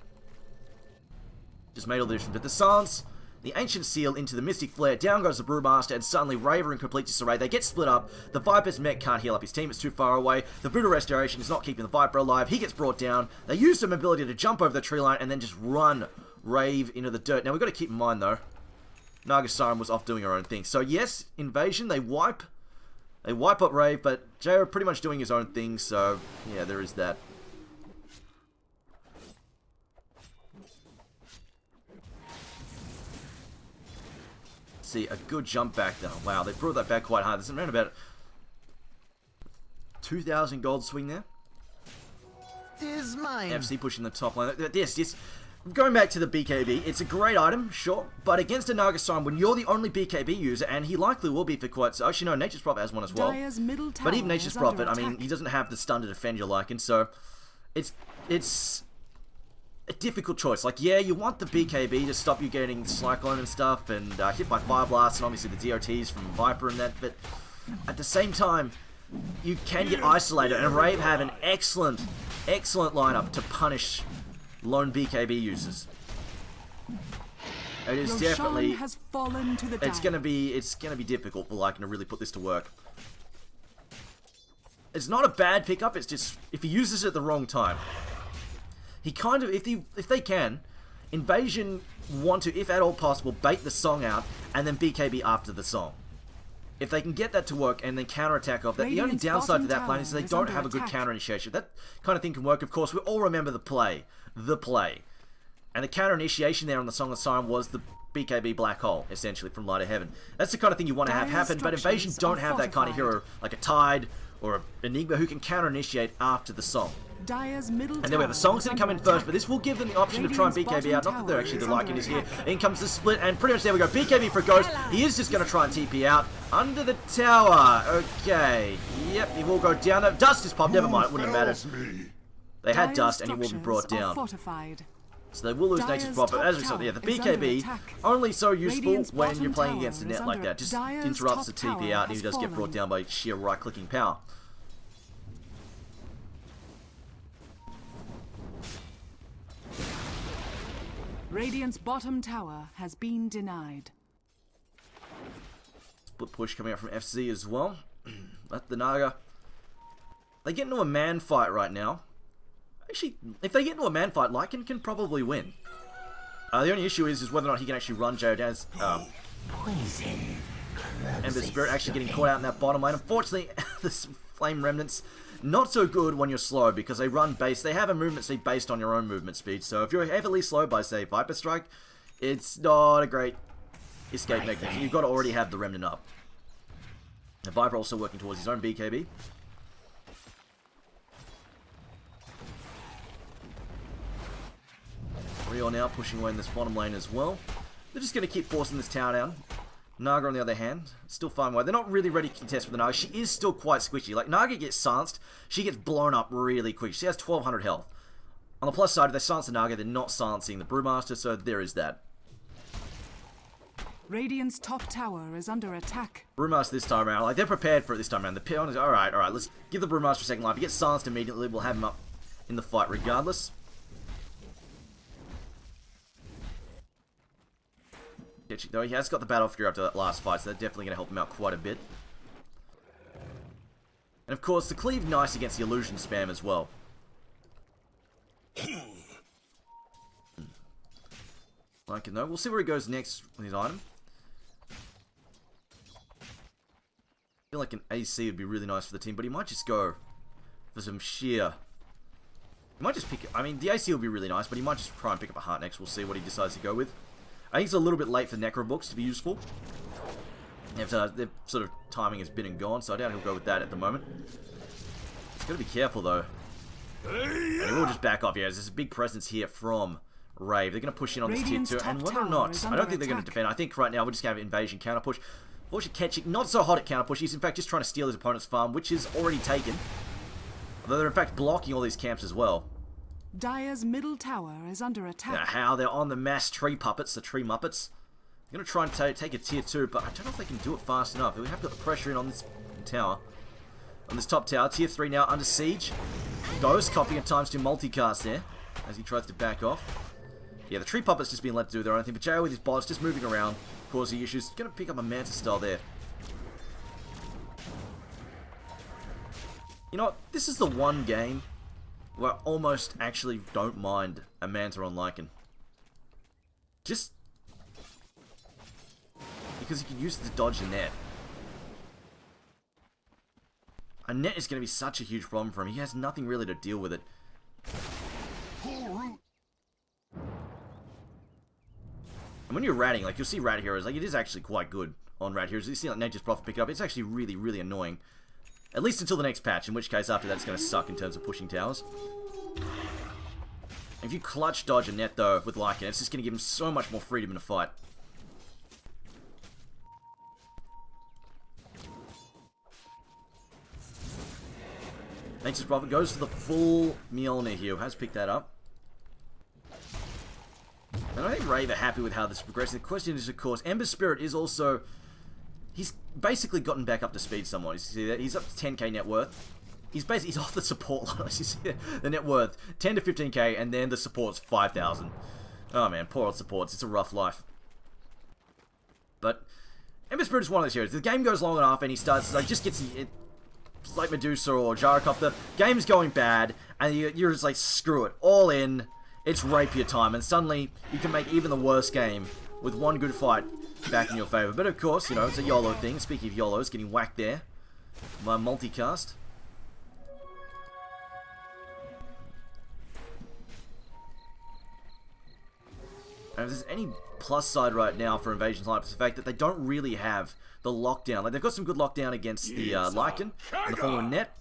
Just made all the difference. But the silence, the Ancient Seal into the Mystic Flare, down goes the Brewmaster, and suddenly Raver in complete disarray. They get split up, the Viper's mech can't heal up his team, it's too far away, the Voodoo Restoration is not keeping the Viper alive, he gets brought down, they use some ability to jump over the tree line, and then just run Rave into the dirt. Now we've got to keep in mind though, Naga Siren was off doing her own thing. So yes, Invasion, they wipe up Rave, but Jay pretty much doing his own thing, so yeah, there is that. See, a good jump back though. Wow, they brought that back quite hard. There's around about 2,000 gold swing there. Tis mine. FC pushing the top line. Yes. Going back to the BKB, it's a great item, sure, but against a Naga Siren, when you're the only BKB user, and he likely will be for quite so. Actually, no, Nature's Prophet has one as well. But even Nature's Prophet, I mean, he doesn't have the stun to defend your Lycan, so it's a difficult choice. Like, yeah, you want the BKB to stop you getting Cyclone and stuff, and hit by Fire Blast, and obviously the DOTs from Viper and that, but at the same time, you can get isolated, and Rave have an excellent lineup to punish lone BKB users. It is definitely it's gonna be difficult for Lycan to really put this to work. It's not a bad pickup, it's just if he uses it at the wrong time. He kind of if they can, Invasion want to, if at all possible, bait the song out and then BKB after the song. If they can get that to work and then counterattack off that, the only downside to that plan is they don't have a good counter initiation. That kind of thing can work, of course. We all remember the play. And the counter initiation there on the Song of Siren was the BKB Black Hole, essentially, from Light of Heaven. That's the kind of thing you want to have happen, but Invasion don't have that kind of hero, like a Tide or an Enigma, who can counter initiate after the song. And then we have the Song's going to come in first, but this will give them the option to try and BKB out. Not that they're actually the Lycan is here. In comes the split, and pretty much there we go. BKB for Ghost. He is just going to try and TP out. Under the tower. Okay. Yep, he will go down. Dust is popped. Never mind, it wouldn't have mattered. They had Dust, and he will be brought down. So they will lose Nature's Prophet. As we saw, yeah, the BKB, only so useful when you're playing against a net like that. Just interrupts the TP out, and he does get brought down by sheer right-clicking power. Radiant's bottom tower has been denied. Split push coming out from FC as well. But the Naga, they get into a man fight right now. Actually, if they get into a man fight, Lycan can probably win. The only issue is whether or not he can actually run Joe down. Ember Spirit actually getting caught out in that bottom lane. Unfortunately, the Flame Remnants, not so good when you're slow because they run base. They have a movement speed based on your own movement speed. So if you're heavily slowed by, say, Viper Strike, it's not a great escape mechanism. You've got to already have the Remnant up. The Viper also working towards his own BKB. Rio now pushing away in this bottom lane as well. They're just going to keep forcing this tower down. Naga, on the other hand, still fine way. They're not really ready to contest with the Naga. She is still quite squishy. Like, Naga gets silenced, she gets blown up really quick. She has 1200 health. On the plus side, if they silence the Naga, they're not silencing the Brewmaster, so there is that. Radiant's top tower is under attack. Brewmaster this time around, like, they're prepared for it this time around. The Peon is, alright, let's give the Brewmaster a second life. If he gets silenced immediately, we'll have him up in the fight regardless. Though he has got the Battle Fury after that last fight, so that's definitely going to help him out quite a bit. And of course, the cleave nice against the illusion spam as well. Like it though. We'll see where he goes next with his item. I feel like an AC would be really nice for the team, but he might just go for some sheer... He might just pick... I mean, the AC will be really nice, but he might just try and pick up a heart next. We'll see what he decides to go with. I think it's a little bit late for Necro books to be useful. Their sort of timing has been and gone, so I doubt he'll go with that at the moment. He's got to be careful though. And he will just back off. Yeah, there's a big presence here from Rave. They're going to push in on this tier 2, and whether or not, I don't think they're going to defend. I think right now we're just going to have invasion counter push. Fortunately, Ketchik not so hot at counter push. He's in fact just trying to steal his opponent's farm, which is already taken. Although they're in fact blocking all these camps as well. Dire's middle tower is under attack. Now, how they're on the mass tree puppets, the tree muppets. They're going to try and take a tier 2, but I don't know if they can do it fast enough. We have got the pressure in on this tower. On this top tower. Tier 3 now under siege. Ghost copying at times to multicast there as he tries to back off. Yeah, the tree puppets just being let to do their own thing, but JO with his bots just moving around, causing issues. Going to pick up a Manta style there. You know what? This is the one game where I almost actually don't mind a Manta on Lycan. Just because you can use it to dodge the net. A net is going to be such a huge problem for him. He has nothing really to deal with it. And when you're ratting, like you'll see rat heroes, like it is actually quite good on rat heroes. You see like Nature's Prophet pick up. It's actually really, really annoying. At least until the next patch, in which case after that it's going to suck in terms of pushing towers. If you clutch dodge a net though with Lycan, it's just going to give him so much more freedom in a fight. Nature's Prophet goes for the full Mjolnir here, who has picked that up. And I think Rave are happy with how this is progressing. The question is, of course, Ember Spirit is also... He's basically gotten back up to speed somewhat. You see that? He's up to 10k net worth. He's off the support line. You see the net worth, 10 to 15k, and then the support's 5,000. Oh man, poor old supports. It's a rough life. But Ember Spirit is one of those heroes. The game goes long enough, and he starts like just gets it's like Medusa or Gyrocopter. Game's going bad, and you're just like, screw it, all in. It's rapier time, and suddenly you can make even the worst game with one good fight back in your favor. But of course, you know, it's a YOLO thing. Speaking of YOLOs, getting whacked there by multicast. And if there's any plus side right now for Invasion's Life, it's the fact that they don't really have the lockdown. Like, they've got some good lockdown against the Lycan in the form of net.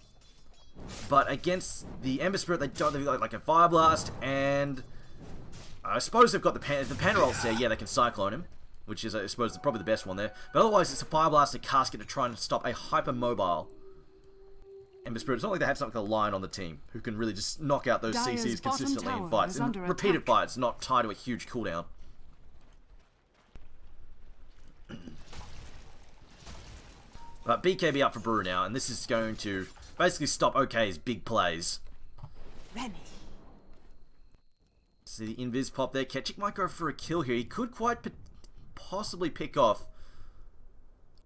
But against the Ember Spirit, they've got like a Fire Blast, and I suppose they've got the Panda ults there. Yeah, they can Cyclone him, which is, I suppose, probably the best one there. But otherwise, it's a Fire Blast, a Casket to try and stop a hyper-mobile Ember Spirit. It's not like they have something like a Lion on the team who can really just knock out those CCs consistently in fights. And repeated fights, not tied to a huge cooldown. But BKB up for Brew now, and this is going to basically stop OK's big plays. Remy. See the invis pop there. Ketchik might go for a kill here. He could quite possibly pick off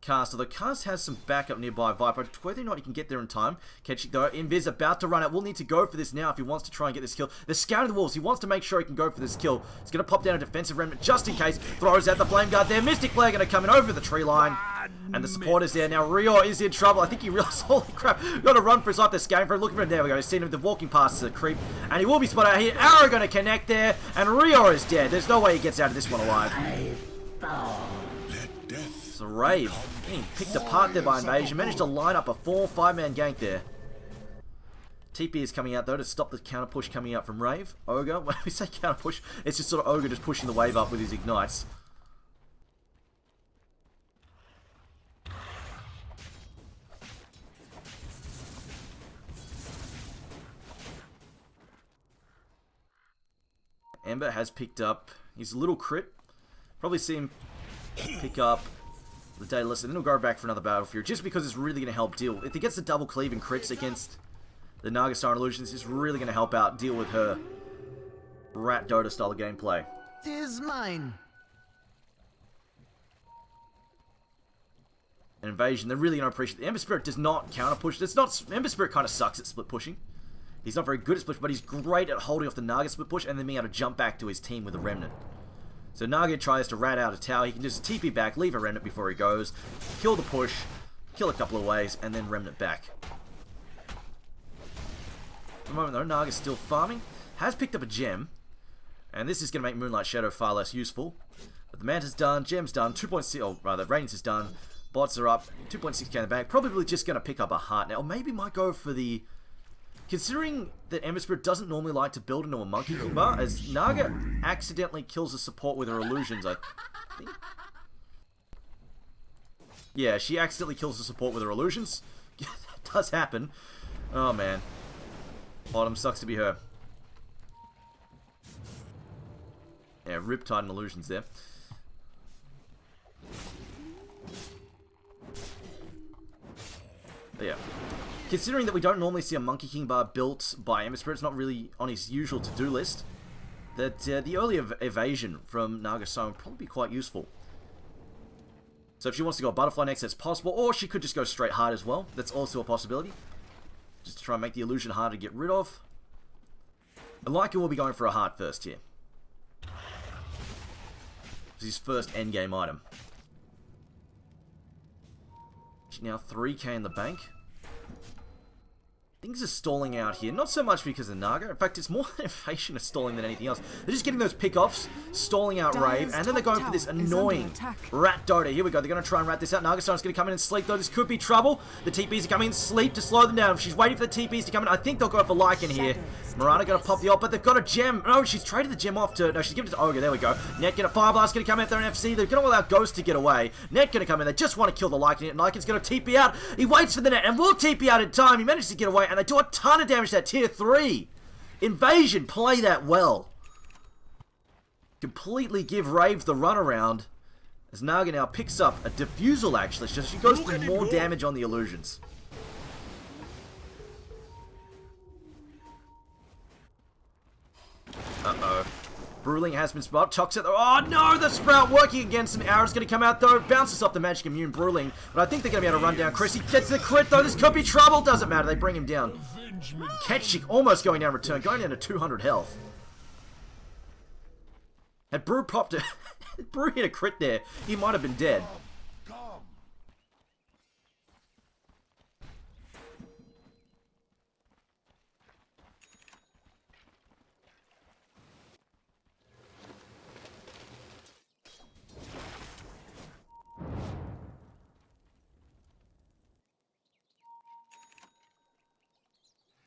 Cast, although Cast has some backup nearby Viper. Whether or not he can get there in time. Ketchik though, invis about to run out. Will need to go for this now if he wants to try and get this kill. They're scouting the walls. He wants to make sure he can go for this kill. He's going to pop down a defensive remnant just in case. Throws out the Flame Guard there. Mystic Flare going to come in over the tree line. And the support is there. Now Rio is in trouble. I think he realized, holy crap, got to run for his life. They're scaling for him. Looking for him. There we go. He's seen him walking past the creep. And he will be spotted out here. Arrow going to connect there. And Rio is dead. There's no way he gets out of this one alive. So Rave being picked apart there by Invasion. Managed to line up a 4-5-man gank there. TP is coming out though to stop the counter push coming out from Rave. Ogre, when we say counter push, it's just sort of Ogre just pushing the wave up with his ignites. Ember has picked up his little crit. Probably see him pick up the Daedalus, and then he'll go back for another Battle Fury, just because it's really going to help deal. If he gets the double cleave and crits against the Naga Star and Illusions, it's really going to help out deal with her rat Dota style of gameplay. 'Tis mine. An Invasion, they're really going to appreciate. The Ember Spirit does not counter push. It's not. Ember Spirit kind of sucks at split pushing. He's not very good at split, but he's great at holding off the Naga split push and then being able to jump back to his team with a Remnant. So Naga tries to rat out a tower. He can just TP back, leave a Remnant before he goes, kill the push, kill a couple of waves, and then Remnant back. At the moment though, Naga's still farming. Has picked up a gem, and this is going to make Moonlight Shadow far less useful. But the Manta's done, gem's done, 2.6, or rather, Radiance is done, bots are up, 2.6k in the bank. Probably just going to pick up a heart now, or maybe might go for the... Considering that Ember Spirit doesn't normally like to build into a Monkey King bar, as Naga accidentally kills the support with her illusions, I think. Yeah, she accidentally kills the support with her illusions. That does happen. Oh man. Bottom sucks to be her. Yeah, Riptide and illusions there. But yeah. Considering that we don't normally see a Monkey King bar built by Ember Spirit, it's not really on his usual to-do list, that the early evasion from Naga Star would probably be quite useful. So if she wants to go Butterfly next, that's possible, or she could just go straight hard as well. That's also a possibility. Just to try and make the illusion harder to get rid of. And Lycan will be going for a heart first here. It's his first endgame item. Now 3k in the bank. Things are stalling out here, not so much because of Naga. In fact, it's more Invasion is stalling than anything else. They're just getting those pick-offs, stalling out Rave, and then they're going for this annoying rat Dota. Here we go, they're going to try and rat this out. Naga's going to come in and sleep, though. This could be trouble. The TPs are coming in sleep to slow them down. She's waiting for the TPs to come in. I think they'll go for Lycan here. Mirana going to pop the ult, but they've got a gem. No, she's traded the gem off to... No, she's given it to Ogre. There we go. Net get a Fire Blast, going to come out there in FC. They're going to allow Ghost to get away. Net going to come in. They just want to kill the Lycan, and Lycan's going to TP out. He waits for the net, and will TP out in time. He manages to get away, and they do a ton of damage to that tier 3. Invasion play that well. Completely give Rave the runaround. As Naga now picks up a Diffusal, actually. So she goes for more damage on the illusions. Uh-oh. Bruling has been spotted. Chucks it. Oh no, the Sprout working against him. Arrow's going to come out though. Bounces off the Magic Immune Bruling. But I think they're going to be able to run down Chris. He gets the crit though. This could be trouble. Doesn't matter. They bring him down. Ketchik almost going down return. Going down to 200 health. Had Brew popped it. Brew hit a crit there. He might have been dead.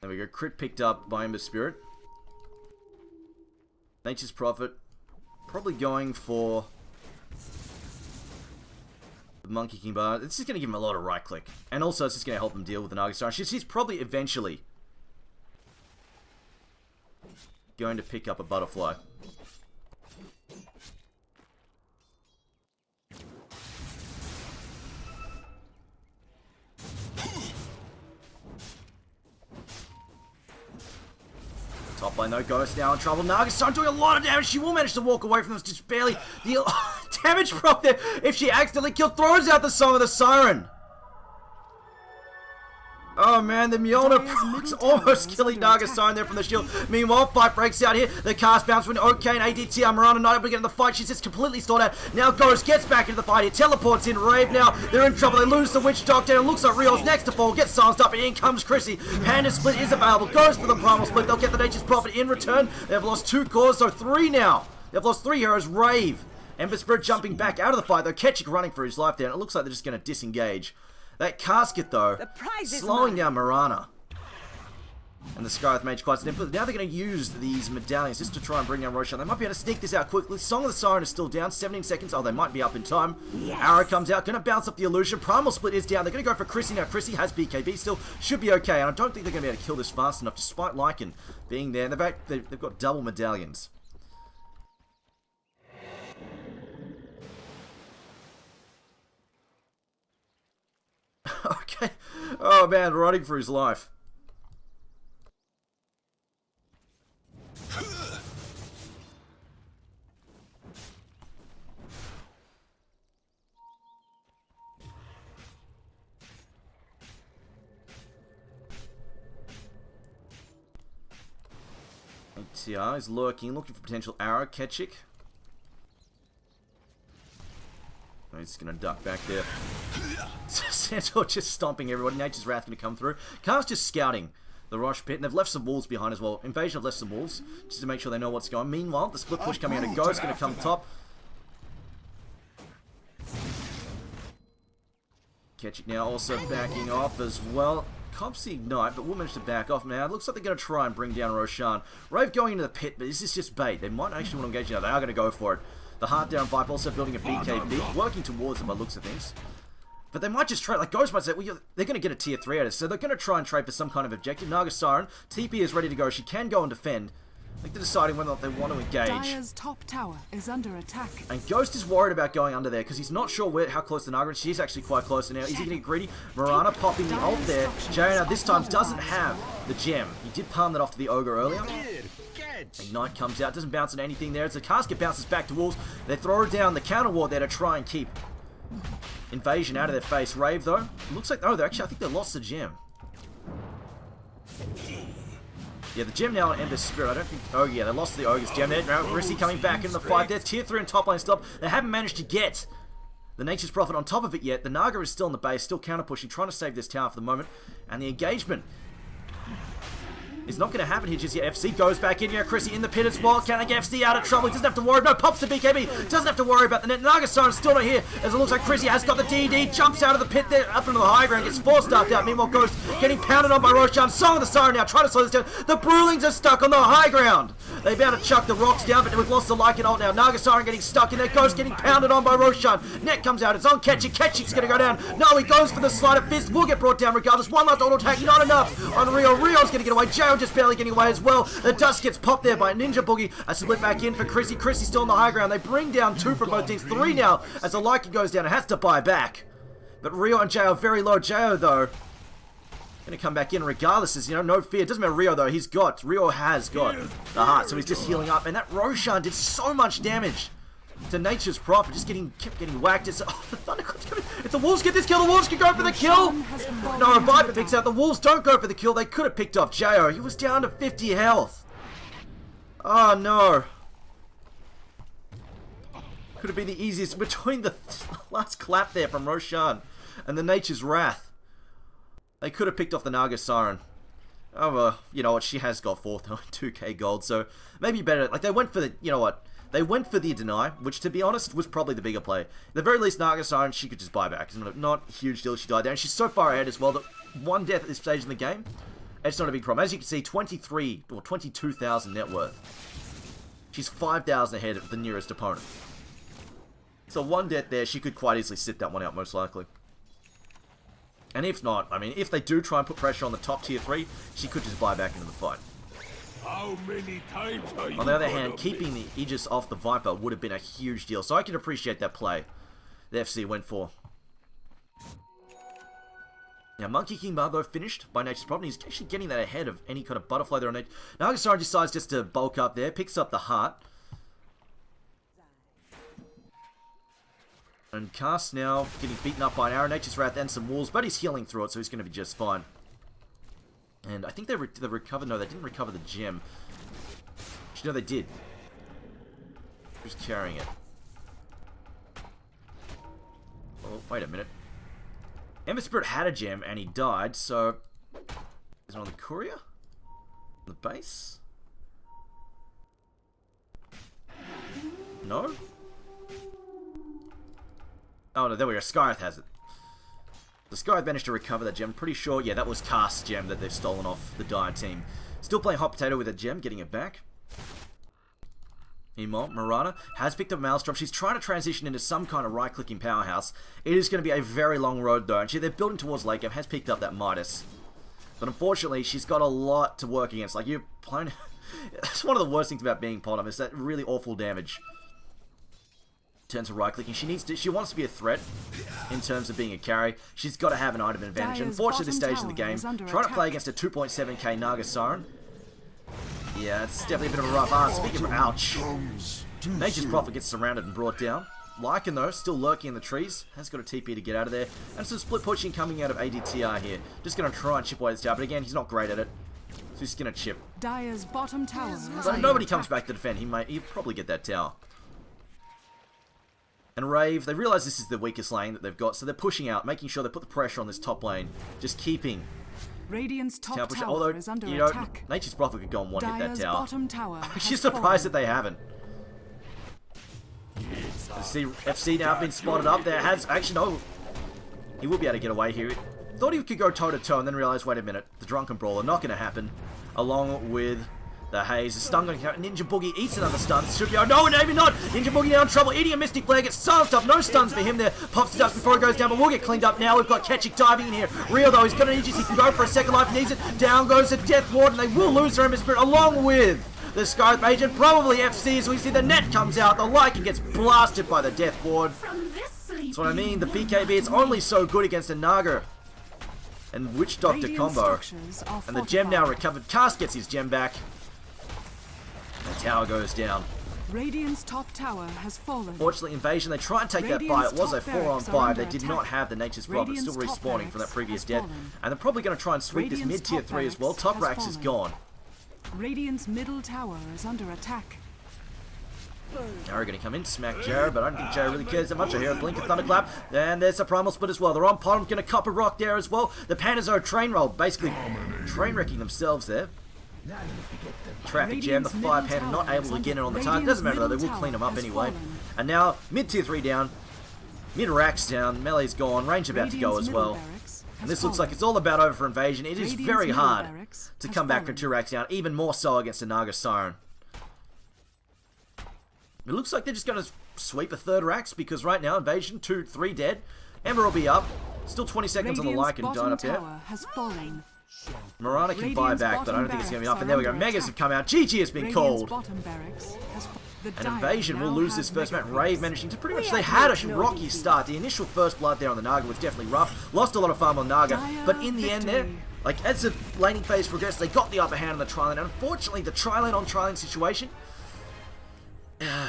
There we go, crit picked up by Ember Spirit. Nature's Prophet, probably going for the Monkey King bar. This is going to give him a lot of right click. And also it's just going to help him deal with the Naga Star. She's probably eventually going to pick up a Butterfly. Top lane, no Ghost now in trouble. Naga's doing a lot of damage. She will manage to walk away from this, just barely. The damage prop there. If she accidentally killed, throws out the Song of the Siren. Oh man, the Mjolnir almost killing Naga Siren there from the shield. Meanwhile, fight breaks out here. The cast bounce when OK and ADT Mirana not able to get in the fight. She's just completely stalled out. Now Ghost gets back into the fight. He teleports in. Rave now. They're in trouble. They lose the Witch Doctor. And it looks like Rio's next to fall. Gets silenced up and in comes Chrissy. Panda Split is available. Goes for the Primal Split. They'll get the Nature's Prophet in return. They've lost 2 cores, so 3 now. They've lost 3 heroes. Rave. Ember Spirit jumping back out of the fight though. Ketchik running for his life there. And it looks like they're just going to disengage. That casket, though, slowing down Mirana. And the Scarlet Mage quite simple. Now they're going to use these medallions just to try and bring down Roshan. They might be able to sneak this out quickly. Song of the Siren is still down. 17 seconds. Oh, they might be up in time. Yes. Arrow comes out. Going to bounce up the illusion. Primal Split is down. They're going to go for Chrissy now. Chrissy has BKB still. Should be okay. And I don't think they're going to be able to kill this fast enough despite Lycan being there. And they've got double medallions. Okay. Oh man, running for his life. ATR is looking for potential arrow. Ketchik. He's going to duck back there. Centaur just stomping everybody. Nature's Wrath going to come through. Car's just scouting the Rosh Pit, and they've left some wolves behind as well. Invasion have left some wolves, just to make sure they know what's going on. Meanwhile, the split push coming out of Ghost going to come top. Ketchik now also backing off as well. Cops ignite, but will manage to back off now. It looks like they're going to try and bring down Roshan. Rave going into the pit, but this is just bait. They might actually want to engage now. They are going to go for it. The Heart Down Vibe also building a BKB, working towards them by looks of things. But they might just trade, like Ghost might say, well, they're going to get a tier 3 out of this, so they're going to try and trade for some kind of objective. Naga Siren, TP is ready to go, she can go and defend. I think they're deciding whether or not they want to engage. Dire's top tower is under attack. And Ghost is worried about going under there, because he's not sure how close the Naga is. She's actually quite close now. Is he going to get greedy? Mirana popping the ult there. Jaina this time doesn't have the gem. He did palm that off to the Ogre earlier. Ignite comes out, doesn't bounce on anything there. As the casket bounces back to wolves, they throw down the counter ward there to try and keep Invasion out of their face. Rave though, looks like, oh, I think they lost the gem. Yeah, the gem now on Ember Spirit. I don't think, oh yeah, they lost the Ogre's gem there. Now Rissy coming back in the fight there. Tier 3 and top lane stop. They haven't managed to get the Nature's Prophet on top of it yet. The Naga is still in the base, still counter pushing, trying to save this tower for the moment. And the engagement is not going to happen here just yet. FC goes back in here. Chrissy in the pit as well. Can I get FC out of trouble? He doesn't have to worry. No, pops to BKB. Doesn't have to worry about the net. Naga Siren's still not here, as it looks like Chrissy has got the DD. Jumps out of the pit there, up into the high ground. Gets 4-staffed out. Meanwhile, Ghost getting pounded on by Roshan. Song of the Siren now, trying to slow this down. The Brewlings are stuck on the high ground. They're about to chuck the rocks down, but we've lost the Lycan ult now. Naga Siren getting stuck in there. Ghost getting pounded on by Roshan. Net comes out. It's on Ketchik. Ketchik's going to go down. No, he goes for the Sleight of Fist. Will get brought down regardless. One last auto attack. Not enough on Rio. Rio's going to get away. Jail just barely getting away as well. The dust gets popped there by Ninja Boogie. A split back in for Chrissy. Chrissy still on the high ground. They bring down 2 from both teams. 3 now as the Lycan goes down and has to buy back. But Rio and Jayo very low. Jayo though going to come back in regardless. As you know, no fear. Doesn't matter Rio though. Rio has got the heart, so he's just healing up. And that Roshan did so much damage to Nature's Prophet, just kept getting whacked. It's, oh, the Thunderclap's coming. If the Wolves get this kill, the Wolves can go for the kill. No, Viper picks out. The Wolves don't go for the kill. They could have picked off Jayo. He was down to 50 health. Oh no. Could have been the easiest between the last clap there from Roshan and the Nature's Wrath. They could have picked off the Naga Siren. Oh, well, you know what? She has got 4th, 2k gold, so maybe better. Like, they went for the, you know what? They went for the deny, which, to be honest, was probably the bigger play. At the very least, Naga Siren, she could just buy back. It's not a huge deal. She died there, and she's so far ahead as well that 1 death at this stage in the game, it's not a big problem. As you can see, 23 or 22,000 net worth. She's 5,000 ahead of the nearest opponent. So 1 death there, she could quite easily sit that one out, most likely. And if not, I mean, if they do try and put pressure on the top tier 3, she could just buy back into the fight. How many times are you on the other hand, keeping the Aegis off the Viper would have been a huge deal. So I can appreciate that play the FC went for. Now, Monkey King Bar, though, finished by Nature's Prophet. He's actually getting that ahead of any kind of butterfly there on Nature. Now, Naga Siren decides just to bulk up there, picks up the heart. And Cast now getting beaten up by an arrow. Nature's Wrath and some wolves, but he's healing through it, so he's going to be just fine. And I think they recovered... No, they didn't recover the gem. Actually, no, they did. Who's carrying it? Oh, wait a minute. Ember Spirit had a gem and he died, so... Is it on the courier? On the base? No? Oh no, there we go. Skyrath has it. The Skyrath managed to recover that gem. Pretty sure, yeah, that was Cast's gem that they've stolen off the Dire team. Still playing Hot Potato with a gem, getting it back. Meanwhile, Mirana has picked up Maelstrom. She's trying to transition into some kind of right-clicking powerhouse. It is going to be a very long road, though. And they're building towards late game, has picked up that Midas. But unfortunately, she's got a lot to work against. Like, you're playing... That's one of the worst things about being Potom, is that really awful damage. Turns to right-clicking. She wants to be a threat in terms of being a carry. She's got to have an item advantage. Unfortunately, this stage in the game, trying to play against a 2.7k Naga Siren. Yeah, it's definitely a bit of a rough. Speaking of ouch, Nature's Prophet gets surrounded and brought down. Lycan, though, still lurking in the trees. Has got a TP to get out of there. And some split pushing coming out of ADTR here. Just going to try and chip away this tower, but again, he's not great at it. So he's going to chip. Dire's bottom tower. But if nobody comes back to defend, he'll probably get that tower. And Rave, they realise this is the weakest lane that they've got, so they're pushing out, making sure they put the pressure on this top lane. Just keeping Radiant's top tower although, is under attack. Nature's Prophet could go and one-hit that tower. Bottom tower She's surprised that they haven't. See, FC now been spotted up there. Actually, no. He will be able to get away here. Thought he could go toe-to-toe and then realised, wait a minute, the Drunken Brawler, not going to happen. Along with the Haze. The stun going to count. Ninja Boogie eats another stun. Should be, oh no, maybe not. Ninja Boogie now in trouble. Eating a Mystic Flare. Gets silenced up. No stuns for him there. Pops the dust before it goes down, but we'll get cleaned up now. We've got Ketchik diving in here. Rio, though, he's got an Aegis. He can go for a second life. Needs it. Down goes the Death Ward, and they will lose their Ember Spirit along with the Skyrath Mage and probably FC. As we see the net comes out. The Lycan gets blasted by the Death Ward. That's what I mean. The BKB, it's only so good against a Naga and Witch Doctor combo. And the gem now recovered. Cast gets his gem back. The tower goes down. Radiant's top tower has fallen. Fortunately, Invasion, they try and take that fight. It was a 4-on-5. They did not have the Nature's Prophet, still respawning from that previous death. And they're probably going to try and sweep this mid-tier 3 as well. Top Rax is gone. Radiant's middle tower is under attack. Jarrah going to come in, smack Jarrah, but I don't think Jarrah really cares that much. I hear a blink of Thunderclap, and there's a Primal Split as well. They're on Potom, going to cop a rock there as well. The Pandas are a train roll, basically train wrecking themselves there. Traffic Jam, the Fire Panda not able to get it on the target. Doesn't matter though, they will clean them up anyway. And now, mid-tier 3 down, mid-Rax down, melee's gone, range about to go as well. And this looks like it's all about over for Invasion. It is very hard to come back from 2 racks down, even more so against a Naga Siren. It looks like they're just going to sweep a 3rd Rax, because right now, Invasion, 2, 3 dead. Ember will be up. Still 20 seconds on the Lycan dying up there. Mirana can buy back, but I don't think it's going to be enough. And there we go. Megas have come out. GG has been called. And Invasion will lose this first match. Rave managing to pretty much... They had a rocky start. The initial first blood there on the Naga was definitely rough. Lost a lot of farm on Naga. But in the end there, like as the laning phase progressed, they got the upper hand on the tri-lane. Unfortunately, the tri-lane on tri-lane situation...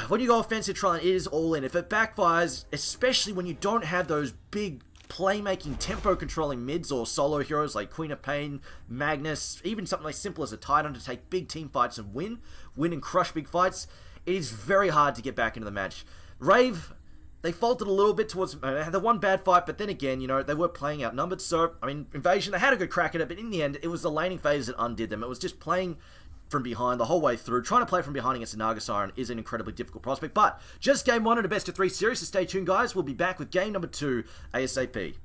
when you go offensive tri-lane, it is all in. If it backfires, especially when you don't have those big... playmaking, tempo-controlling mids or solo heroes like Queen of Pain, Magnus, even something like simple as a Titan to take big team fights and win and crush big fights, it is very hard to get back into the match. Rave, they faltered a little bit towards... They had the one bad fight, but then again, you know, they were playing outnumbered, so, I mean, Invasion, they had a good crack at it, but in the end, it was the laning phase that undid them. It was just playing from behind the whole way through. Trying to play from behind against a Naga Siren is an incredibly difficult prospect, but just game 1 in a best of 3 series, so stay tuned, guys. We'll be back with game number 2 ASAP.